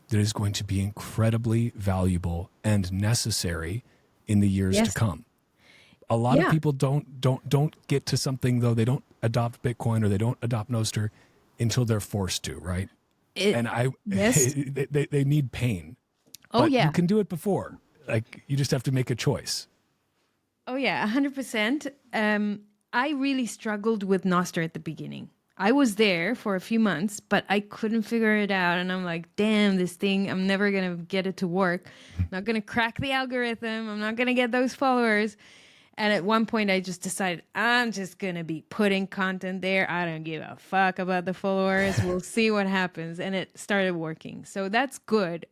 [SPEAKER 2] that is going to be incredibly valuable and necessary in the years to come. A lot of people don't get to something, though. They don't adopt Bitcoin or they don't adopt Nostr until they're forced to, right? They need pain. But you can do it before. Like, you just have to make a choice.
[SPEAKER 1] Oh yeah, 100%. I really struggled with Nostr at the beginning. I was there for a few months, but I couldn't figure it out. And I'm like, damn, this thing, I'm never going to get it to work. I'm not going to crack the algorithm. I'm not going to get those followers. And at one point, I just decided I'm just going to be putting content there. I don't give a fuck about the followers. We'll see what happens. And it started working. So that's good.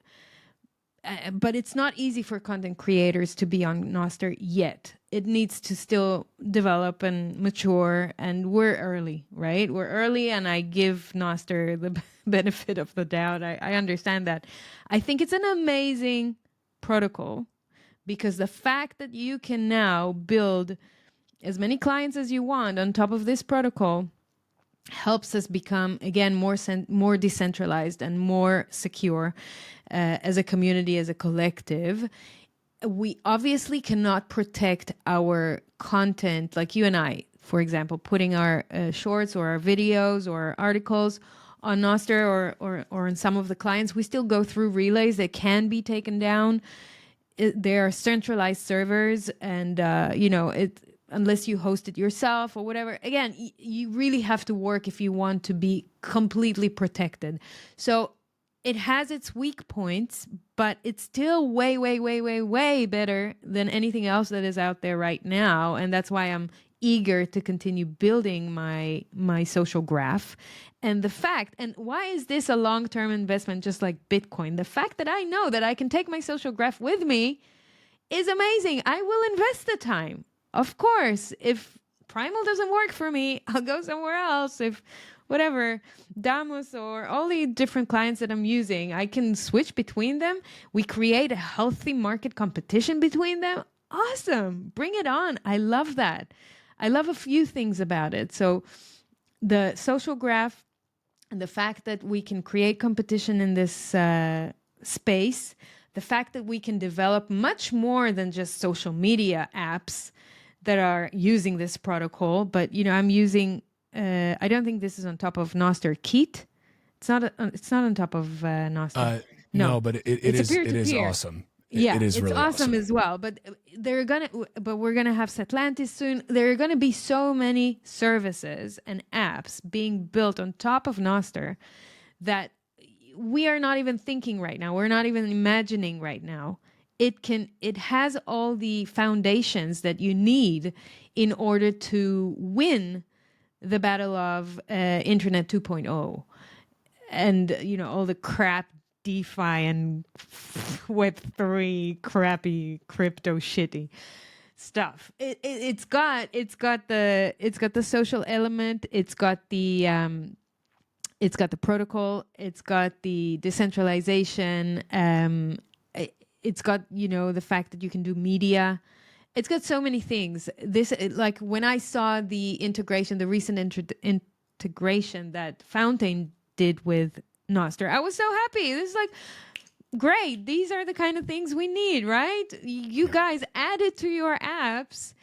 [SPEAKER 1] But it's not easy for content creators to be on Nostr yet. It needs to still develop and mature. And we're early, right? We're early, and I give Nostr the benefit of the doubt. I understand that. I think it's an amazing protocol, because the fact that you can now build as many clients as you want on top of this protocol helps us become, again, more decentralized and more secure as a community, as a collective. We obviously cannot protect our content, like you and I, for example, putting our shorts or our videos or articles on Nostr or on some of the clients. We still go through relays that can be taken down. There are centralized servers, and unless you host it yourself or whatever, again, you really have to work if you want to be completely protected. So it has its weak points, but it's still way, way, way, way, way better than anything else that is out there right now. And that's why I'm eager to continue building my social graph. And the fact, and why is this a long-term investment, just like Bitcoin? The fact that I know that I can take my social graph with me is amazing. I will invest the time. Of course, if Primal doesn't work for me, I'll go somewhere else. If whatever, Damus or all the different clients that I'm using, I can switch between them. We create a healthy market competition between them. Awesome. Bring it on. I love that. I love a few things about it. So the social graph and the fact that we can create competition in this space, the fact that we can develop much more than just social media apps that are using this protocol. But, I'm using, I don't think this is on top of Nostr Keat. It's not on top of Nostr.
[SPEAKER 2] No, but it is awesome.
[SPEAKER 1] Yeah,
[SPEAKER 2] it is
[SPEAKER 1] it's
[SPEAKER 2] really
[SPEAKER 1] awesome as well. But we're gonna have Satlantis soon. There are gonna be so many services and apps being built on top of Nostr that we are not even thinking right now. We're not even imagining right now. It has all the foundations that you need in order to win the battle of Internet 2.0 and all the crap DeFi and Web3 crappy crypto shitty stuff. It's got the social element. It's got the protocol. It's got the decentralization. It's got the fact that you can do media. It's got so many things. Like when I saw the integration, the recent integration that Fountain did with Nostr, I was so happy. This is like, great. These are the kind of things we need, right? You guys add it to your apps.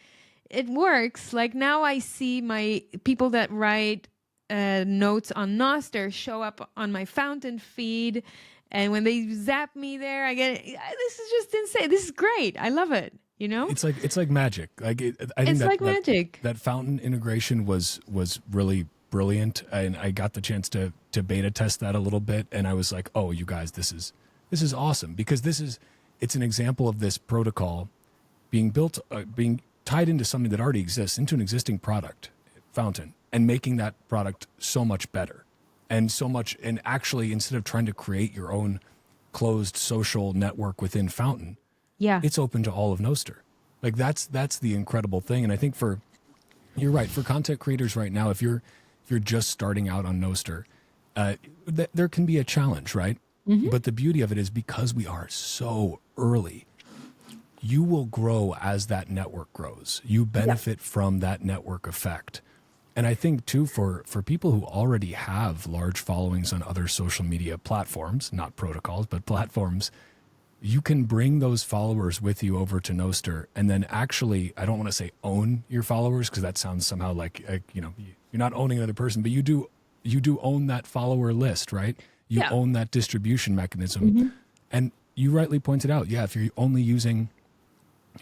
[SPEAKER 1] It works. Like now I see my people that write notes on Nostr show up on my Fountain feed. And when they zap me there, I get, this is just insane. This is great. I love it.
[SPEAKER 2] It's like magic. I think
[SPEAKER 1] it's like magic.
[SPEAKER 2] That Fountain integration was really brilliant, and I got the chance to beta test that a little bit, and I was like, oh, you guys, this is awesome, because it's an example of this protocol being built, being tied into something that already exists, into an existing product, Fountain, and making that product so much better, and actually, instead of trying to create your own closed social network within Fountain, it's open to all of Nostr. Like that's the incredible thing. And I think you're right, for content creators right now, if you're just starting out on Nostr, there can be a challenge, right? Mm-hmm. But the beauty of it is, because we are so early, you will grow as that network grows. You benefit from that network effect. And I think too, for people who already have large followings on other social media platforms, not protocols, but platforms, you can bring those followers with you over to Nostr, and then actually, I don't want to say own your followers, because that sounds somehow like, you're not owning another person, but you do own that follower list, right? You own that distribution mechanism. Mm-hmm. And you rightly pointed out, if you're only using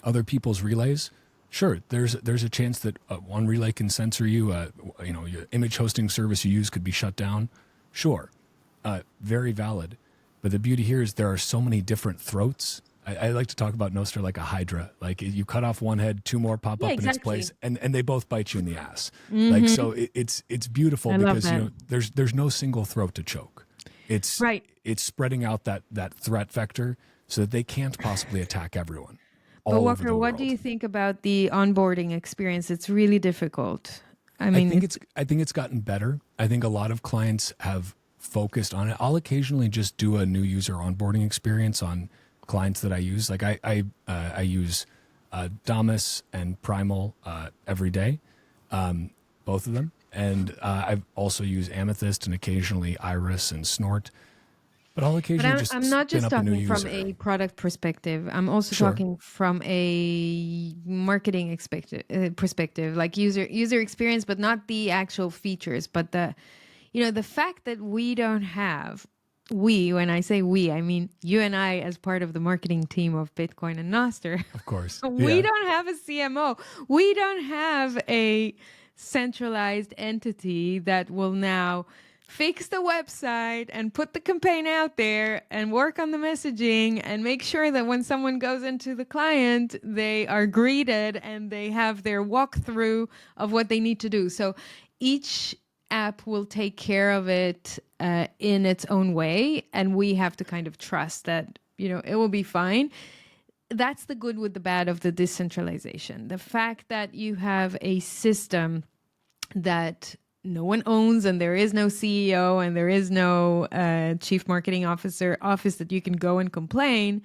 [SPEAKER 2] other people's relays, sure, there's a chance that one relay can censor you. Your image hosting service you use could be shut down. Sure, very valid. But the beauty here is there are so many different throats. I like to talk about Nostr like a hydra. Like you cut off one head, two more pop up in its place, and they both bite you in the ass. Mm-hmm. Like so, it's beautiful because there's no single throat to choke. It's spreading out that threat vector so that they can't possibly attack everyone.
[SPEAKER 1] But Walker, what do you think about the onboarding experience? It's really difficult. I
[SPEAKER 2] think it's gotten better. I think a lot of clients have focused on it. I'll occasionally just do a new user onboarding experience on clients that I use. Like I use Damus and Primal every day, both of them. And I've also used Amethyst and occasionally Iris and Snort. But I'll occasionally just
[SPEAKER 1] I'm not
[SPEAKER 2] spin
[SPEAKER 1] just
[SPEAKER 2] up a new
[SPEAKER 1] talking from
[SPEAKER 2] user.
[SPEAKER 1] a product perspective. I'm also
[SPEAKER 2] Sure.
[SPEAKER 1] talking from a marketing perspective, like user experience, but not the actual features. But the fact that we don't have, when I say we, I mean you and I as part of the marketing team of Bitcoin and Nostr.
[SPEAKER 2] Of course.
[SPEAKER 1] We
[SPEAKER 2] Yeah.
[SPEAKER 1] don't have a CMO. We don't have a centralized entity that will now fix the website and put the campaign out there and work on the messaging and make sure that when someone goes into the client, they are greeted and they have their walkthrough of what they need to do. So each app will take care of it in its own way. And we have to kind of trust that, it will be fine. That's the good with the bad of the decentralization. The fact that you have a system that no one owns and there is no CEO and there is no chief marketing officer office that you can go and complain,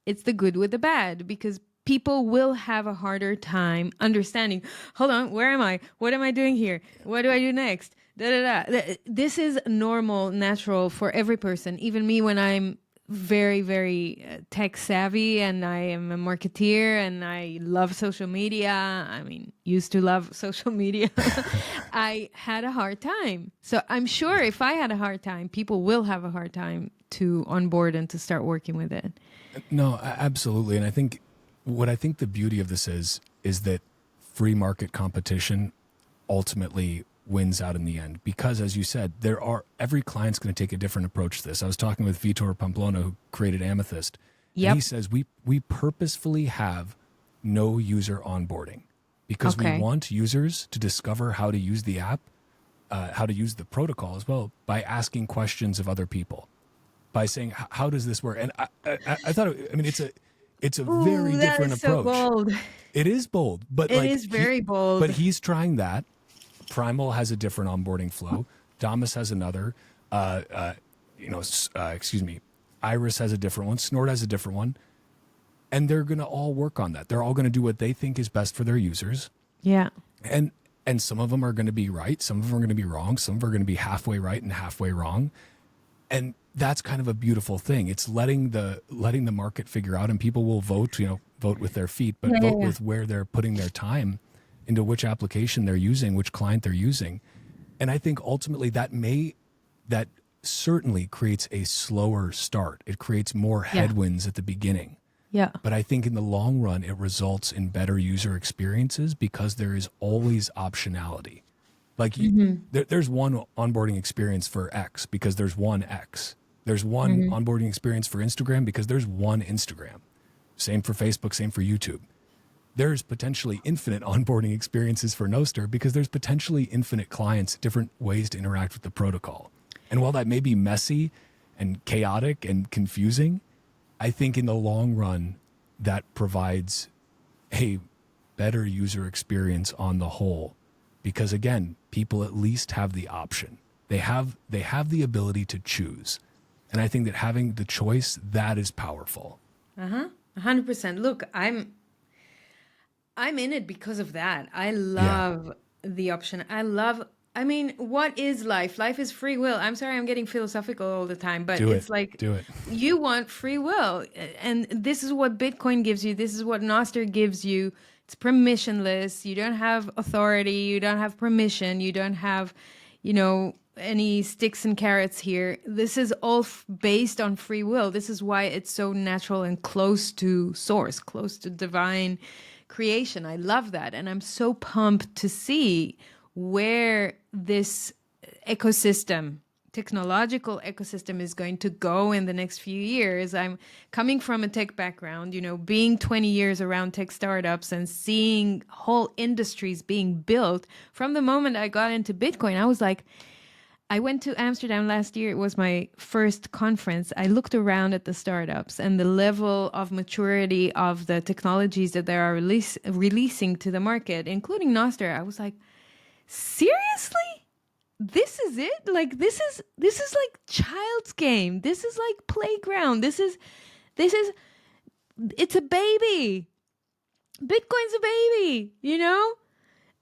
[SPEAKER 1] it's the good with the bad, because people will have a harder time understanding, hold on, where am I? What am I doing here? What do I do next? This is normal, natural for every person, even me when I'm very, very tech savvy and I am a marketeer and I love social media. I mean, used to love social media. I had a hard time. So I'm sure if I had a hard time, people will have a hard time to onboard and to start working with it.
[SPEAKER 2] No, absolutely. And I think the beauty of this is that free market competition ultimately wins out in the end, because as you said, every client's going to take a different approach to this. I was talking with Vitor Pamplona, who created Amethyst.
[SPEAKER 1] Yep.
[SPEAKER 2] And he says we purposefully have no user onboarding because we want users to discover how to use the app, how to use the protocol as well, by asking questions of other people, by saying, how does this work? And I thought, it's a very different approach.
[SPEAKER 1] So bold.
[SPEAKER 2] It is bold, but
[SPEAKER 1] it is very bold.
[SPEAKER 2] But he's trying that. Primal has a different onboarding flow. Damus has another. Iris has a different one. Snort has a different one. And they're going to all work on that. They're all going to do what they think is best for their users.
[SPEAKER 1] Yeah.
[SPEAKER 2] And some of them are going to be right. Some of them are going to be wrong. Some of them are going to be halfway right and halfway wrong. And that's kind of a beautiful thing. It's letting the market figure out, and people will vote with their feet, but vote with where they're putting their time into which application they're using, which client they're using. And I think ultimately that certainly creates a slower start. It creates more headwinds at the beginning.
[SPEAKER 1] Yeah.
[SPEAKER 2] But I think in the long run, it results in better user experiences because there is always optionality. Like there's one onboarding experience for X because there's one X. There's one onboarding experience for Instagram because there's one Instagram. Same for Facebook, same for YouTube. There's potentially infinite onboarding experiences for Nostr because there's potentially infinite clients, different ways to interact with the protocol. And while that may be messy and chaotic and confusing, I think in the long run, that provides a better user experience on the whole. Because again, people at least have the option. They have the ability to choose. And I think that having the choice, that is powerful.
[SPEAKER 1] 100%. Look, I'm in it because of that. I love the option. What is life? Life is free will. I'm sorry, I'm getting philosophical all the time, but do it. You want free will. And this is what Bitcoin gives you. This is what Nostr gives you. It's permissionless. You don't have authority. You don't have permission. You don't have, any sticks and carrots here. This is all based on free will. This is why it's so natural and close to source, close to divine creation. I love that. And I'm so pumped to see where this ecosystem, technological ecosystem, is going to go in the next few years. I'm coming from a tech background, being 20 years around tech startups and seeing whole industries being built. From the moment I got into Bitcoin, I was like, I went to Amsterdam last year. It was my first conference. I looked around at the startups and the level of maturity of the technologies that they are releasing to the market, including Nostr. I was like, seriously? This is it? Like, this is like child's game. This is like playground. It's a baby. Bitcoin's a baby,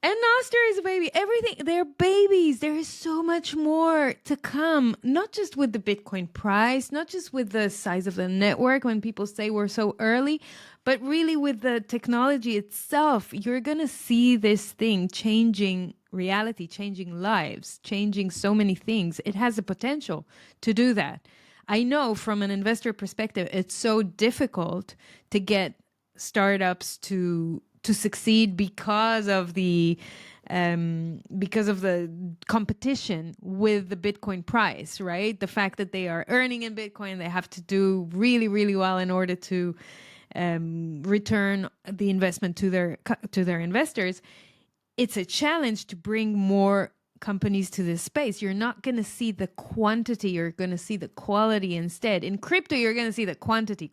[SPEAKER 1] And Nostr is a baby. Everything, they're babies. There is so much more to come, not just with the Bitcoin price, not just with the size of the network when people say we're so early, but really with the technology itself. You're going to see this thing changing reality, changing lives, changing so many things. It has the potential to do that. I know from an investor perspective, it's so difficult to get startups to succeed because of the competition with the Bitcoin price, right? The fact that they are earning in Bitcoin, they have to do really, really well in order to return the investment to their investors. It's a challenge to bring more companies to this space. You're not going to see the quantity, you're going to see the quality instead. In crypto, you're going to see the quantity.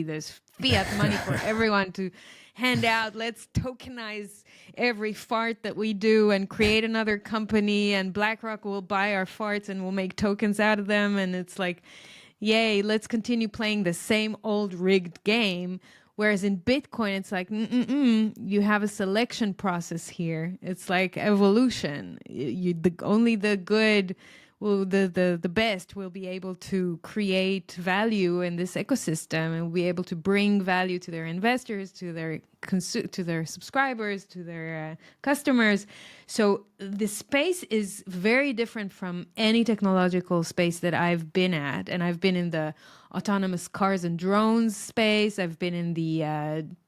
[SPEAKER 1] There's fiat money for everyone to hand out. Let's tokenize every fart that we do and create another company, and BlackRock will buy our farts and we'll make tokens out of them. And it's like, yay, let's continue playing the same old rigged game. Whereas in Bitcoin, it's like, you have a selection process here. It's like evolution. Only the good, the best will be able to create value in this ecosystem and will be able to bring value to their investors, to their subscribers, to their customers. So the space is very different from any technological space that I've been at. And I've been in the autonomous cars and drones space. I've been in the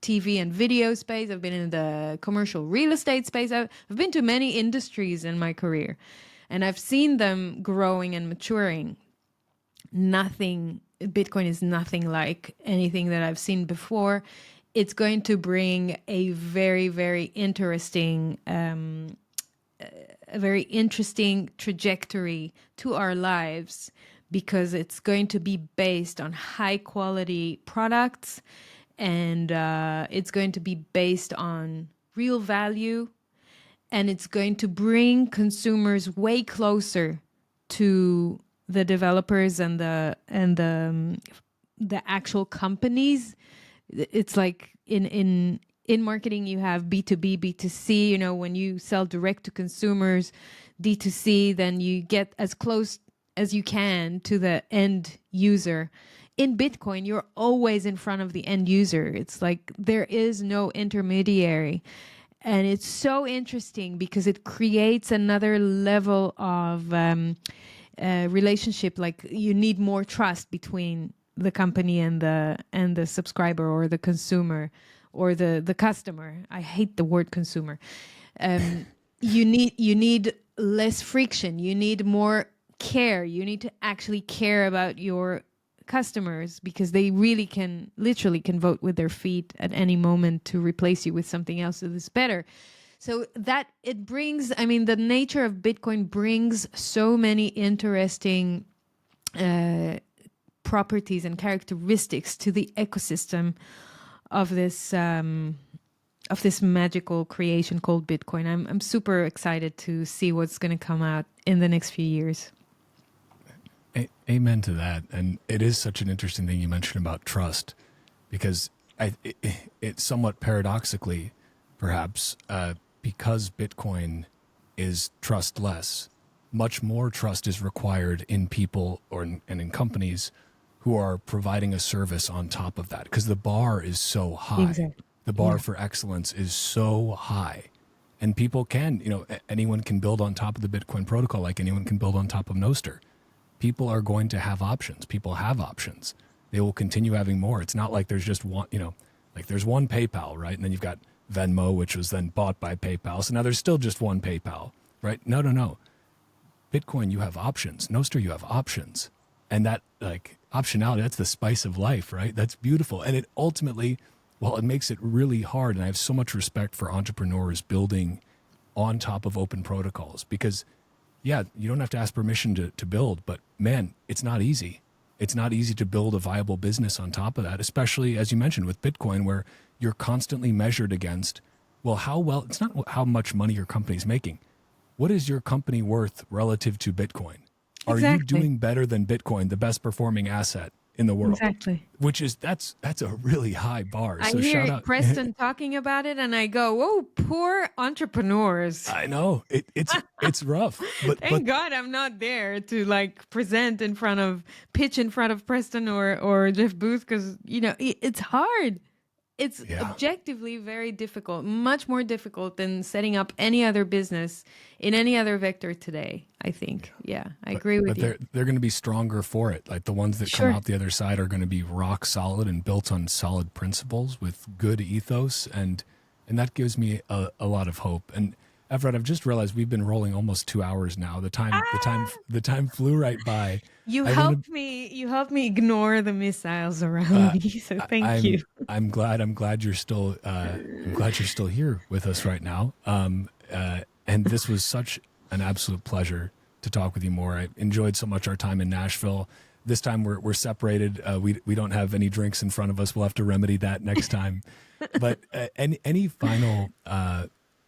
[SPEAKER 1] TV and video space. I've been in the commercial real estate space. I've been to many industries in my career, and I've seen them growing and maturing. Bitcoin is nothing like anything that I've seen before. It's going to bring a very, very interesting trajectory to our lives, because it's going to be based on high quality products, and it's going to be based on real value, and it's going to bring consumers way closer to the developers and the actual companies. It's like in marketing, you have B2B, B2C. You know, when you sell direct to consumers, D2C, then you get as close as you can to the end user. In Bitcoin, you're always in front of the end user. It's like there is no intermediary. And it's so interesting because it creates another level of relationship. Like you need more trust between the company and the subscriber or the consumer or the customer. I hate the word consumer. You need less friction. You need more care. You need to actually care about your customers, because they really literally can vote with their feet at any moment to replace you with something else that is better. So that it brings, the nature of Bitcoin brings so many interesting properties and characteristics to the ecosystem of this magical creation called Bitcoin. I'm super excited to see what's going to come out in the next few years.
[SPEAKER 2] Amen to that. And it is such an interesting thing you mentioned about trust, because it's somewhat paradoxically, perhaps, because Bitcoin is trustless, much more trust is required in people and in companies who are providing a service on top of that, because the bar is so high.
[SPEAKER 1] Exactly.
[SPEAKER 2] The bar for excellence is so high. And people anyone can build on top of the Bitcoin protocol like anyone can build on top of Nostr. People are going to have options. People have options. They will continue having more. It's not like there's just one, like there's one PayPal, right? And then you've got Venmo, which was then bought by PayPal. So now there's still just one PayPal, right? No. Bitcoin, you have options. Nostr, you have options. And that optionality, that's the spice of life, right? That's beautiful. And it ultimately, it makes it really hard. And I have so much respect for entrepreneurs building on top of open protocols, because you don't have to ask permission to build, but man, it's not easy. It's not easy to build a viable business on top of that, especially as you mentioned with Bitcoin, where you're constantly measured against, it's not how much money your company's making. What is your company worth relative to Bitcoin? Are you doing better than Bitcoin, the best performing asset in the world.
[SPEAKER 1] Exactly.
[SPEAKER 2] Which is that's a really high bar.
[SPEAKER 1] I
[SPEAKER 2] So shout
[SPEAKER 1] hear
[SPEAKER 2] out.
[SPEAKER 1] Preston talking about it and I go, "Oh, poor entrepreneurs."
[SPEAKER 2] I know it's rough, but
[SPEAKER 1] Thank God I'm not there to like pitch in front of Preston or Jeff Booth, because it's hard. It's
[SPEAKER 2] yeah.
[SPEAKER 1] objectively very difficult, much more difficult than setting up any other business in any other vector today, I think. Yeah, I agree with you.
[SPEAKER 2] But they're going to be stronger for it. Like the ones that come
[SPEAKER 1] Sure.
[SPEAKER 2] out the other side are going to be rock solid and built on solid principles with good ethos, and that gives me a lot of hope. And Efrat, I've just realized we've been rolling almost 2 hours now. The time flew right by.
[SPEAKER 1] You helped me ignore the missiles around me, so thank you.
[SPEAKER 2] I'm glad you're still here with us right now. And this was such an absolute pleasure to talk with you more. I enjoyed so much our time in Nashville. This time we're separated. We don't have any drinks in front of us. We'll have to remedy that next time. But any final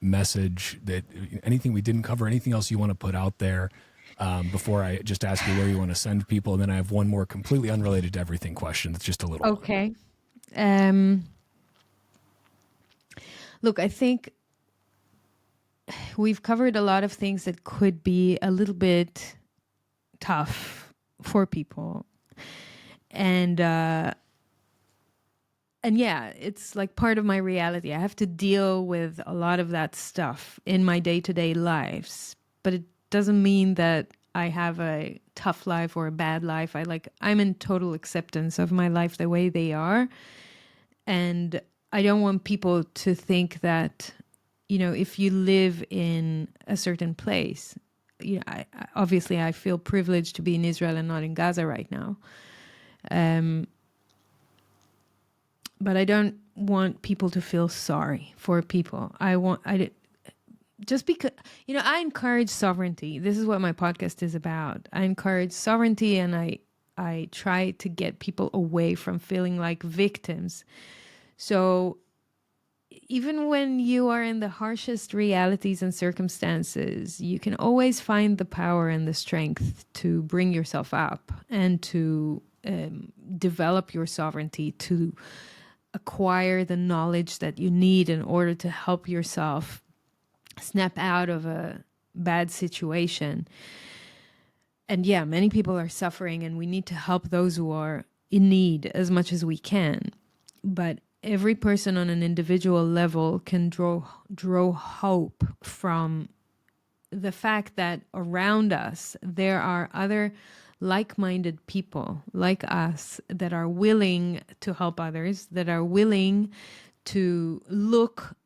[SPEAKER 2] message, that anything we didn't cover, anything else you want to put out there before I just ask you where you want to send people? And then I have one more completely unrelated to everything question that's just a little
[SPEAKER 1] okay. Look, I think we've covered a lot of things that could be a little bit tough for people. And yeah, it's like part of my reality. I have to deal with a lot of that stuff in my day-to-day lives, but it doesn't mean that I have a tough life or a bad life. I'm in total acceptance of my life the way they are. And I don't want people to think that, if you live in a certain place, obviously I feel privileged to be in Israel and not in Gaza right now. But I don't want people to feel sorry for people. Just because, I encourage sovereignty. This is what my podcast is about. I encourage sovereignty, and I try to get people away from feeling like victims. So even when you are in the harshest realities and circumstances, you can always find the power and the strength to bring yourself up and to develop your sovereignty, to acquire the knowledge that you need in order to help yourself snap out of a bad situation. And yeah, many people are suffering, and we need to help those who are in need as much as we can. But every person on an individual level can draw hope from the fact that around us there are other like-minded people like us that are willing to help others, that are willing to look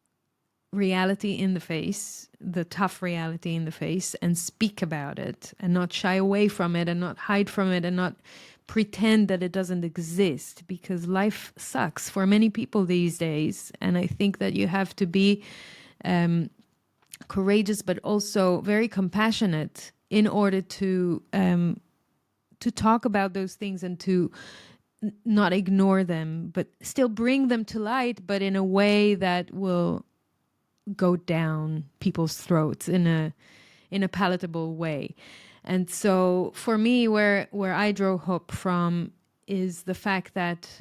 [SPEAKER 1] reality in the face, the tough reality in the face, and speak about it, and not shy away from it, and not hide from it, and not pretend that it doesn't exist, because life sucks for many people these days. And I think that you have to be courageous, but also very compassionate in order to talk about those things and to not ignore them, but still bring them to light, but in a way that will go down people's throats in a palatable way. And so for me, where I draw hope from is the fact that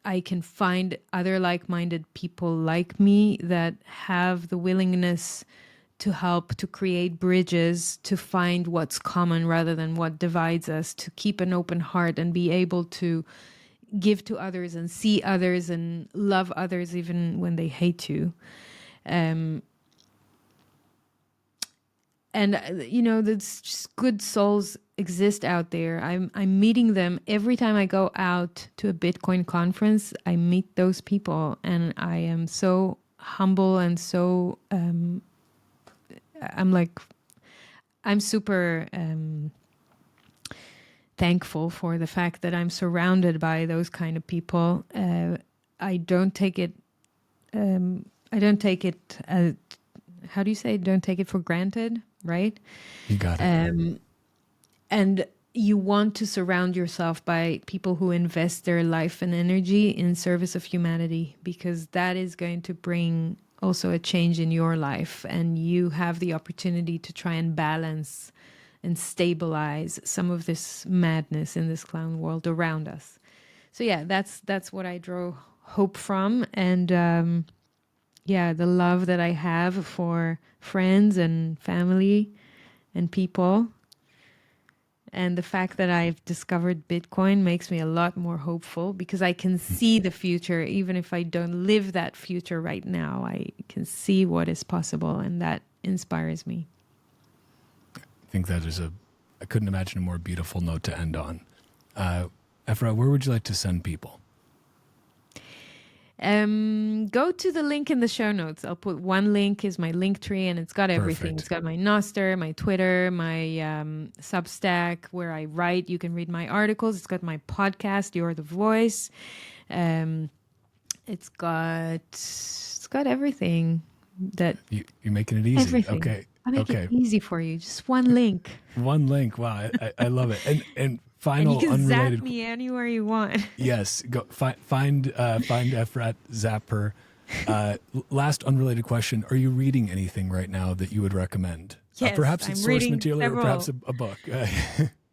[SPEAKER 1] I can find other like-minded people like me that have the willingness to help, to create bridges, to find what's common rather than what divides us, to keep an open heart and be able to give to others and see others and love others even when they hate you. And there's just good souls exist out there. I'm meeting them every time I go out to a Bitcoin conference. I meet those people, and I am so humble and so I'm super thankful for the fact that I'm surrounded by those kind of people. I don't take it. How do you say? Don't take it for granted, right?
[SPEAKER 2] You got it.
[SPEAKER 1] And you want to surround yourself by people who invest their life and energy in service of humanity, because that is going to bring also a change in your life, and you have the opportunity to try and balance and stabilize some of this madness in this clown world around us. So yeah, that's what I draw hope from. And the love that I have for friends and family and people. And the fact that I've discovered Bitcoin makes me a lot more hopeful, because I can see the future. Even if I don't live that future right now, I can see what is possible, and that inspires me.
[SPEAKER 2] I think that is I couldn't imagine a more beautiful note to end on. Efrat, where would you like to send people?
[SPEAKER 1] Go to the link in the show notes. I'll put one link, is my link tree, and it's got everything.
[SPEAKER 2] Perfect.
[SPEAKER 1] It's got my Nostr, my Twitter, my Substack, where I write. You can read my articles. It's got my podcast, You're the Voice. It's got everything that
[SPEAKER 2] You're making it easy.
[SPEAKER 1] everything.
[SPEAKER 2] Okay.
[SPEAKER 1] I make it easy for you. Just one link.
[SPEAKER 2] One link. Wow, I love it. And
[SPEAKER 1] And
[SPEAKER 2] final
[SPEAKER 1] you can
[SPEAKER 2] unrelated.
[SPEAKER 1] zap me anywhere you want.
[SPEAKER 2] Yes, go find Efrat, zap her. Last unrelated question: are you reading anything right now that you would recommend?
[SPEAKER 1] Yes,
[SPEAKER 2] perhaps
[SPEAKER 1] I'm
[SPEAKER 2] it's source
[SPEAKER 1] reading
[SPEAKER 2] material, or perhaps a book.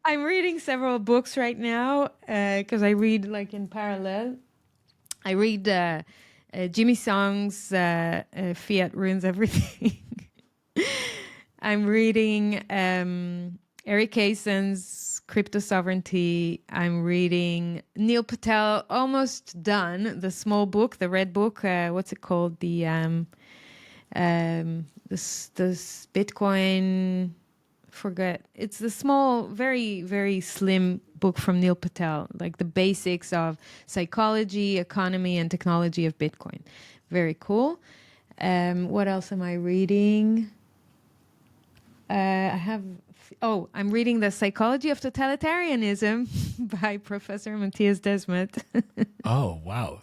[SPEAKER 1] I'm reading several books right now because I read like in parallel. I read Jimmy Song's Fiat Ruins Everything. I'm reading Eric Kayson's Crypto Sovereignty. I'm reading Neil Patel, almost done, the small book, the red book. What's it called? This Bitcoin, forget. It's the small, very, very slim book from Neil Patel, like the basics of psychology, economy, and technology of Bitcoin. Very cool. What else am I reading? I'm reading The Psychology of Totalitarianism by Professor Matthias Desmet.
[SPEAKER 2] Oh, wow.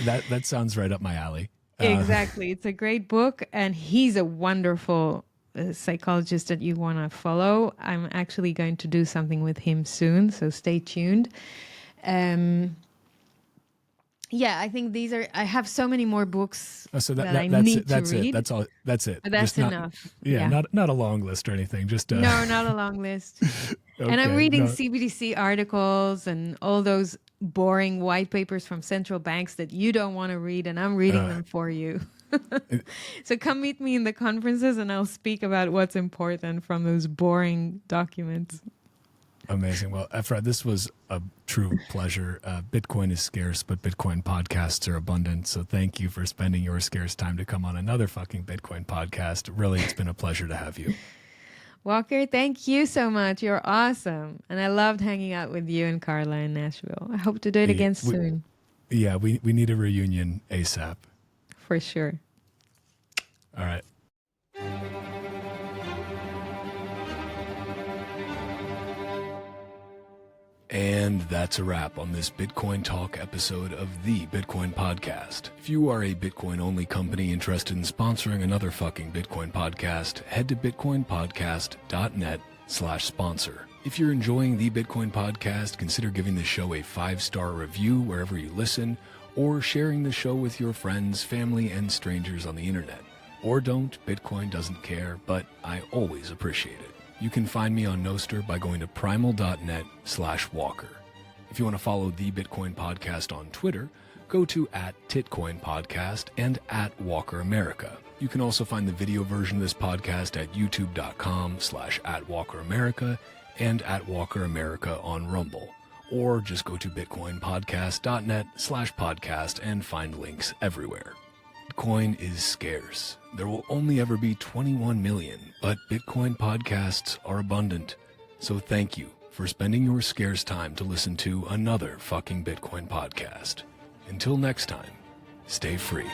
[SPEAKER 2] That sounds right up my alley.
[SPEAKER 1] Exactly. It's a great book, and he's a wonderful psychologist that you want to follow. I'm actually going to do something with him soon, so stay tuned. I think I have so many more books that I need to read.
[SPEAKER 2] That's all. That's it.
[SPEAKER 1] But that's enough.
[SPEAKER 2] Not a long list or anything. Just
[SPEAKER 1] no, not a long list.
[SPEAKER 2] Okay,
[SPEAKER 1] and I'm reading CBDC articles and all those boring white papers from central banks that you don't want to read, and I'm reading them for you. So come meet me in the conferences, and I'll speak about what's important from those boring documents.
[SPEAKER 2] Amazing. Well, Efrat, this was a true pleasure. Bitcoin is scarce, but Bitcoin podcasts are abundant. So thank you for spending your scarce time to come on another fucking Bitcoin podcast. Really, it's been a pleasure to have you.
[SPEAKER 1] Walker, thank you so much. You're awesome. And I loved hanging out with you and Carla in Nashville. I hope to do it again soon.
[SPEAKER 2] We need a reunion ASAP.
[SPEAKER 1] For sure.
[SPEAKER 2] All right. And that's a wrap on this Bitcoin Talk episode of the Bitcoin Podcast. If you are a Bitcoin-only company interested in sponsoring another fucking Bitcoin podcast, head to bitcoinpodcast.net/sponsor. If you're enjoying the Bitcoin Podcast, consider giving the show a 5-star review wherever you listen, or sharing the show with your friends, family, and strangers on the internet. Or don't, Bitcoin doesn't care, but I always appreciate it. You can find me on Nostr by going to primal.net/Walker. If you want to follow the Bitcoin Podcast on Twitter, go to @TitcoinPodcast and @WalkerAmerica. You can also find the video version of this podcast at youtube.com/@WalkerAmerica and @WalkerAmerica on Rumble. Or just go to bitcoinpodcast.net/podcast and find links everywhere. Bitcoin is scarce. There will only ever be 21 million, but Bitcoin podcasts are abundant. So thank you for spending your scarce time to listen to another fucking Bitcoin podcast. Until next time, stay free.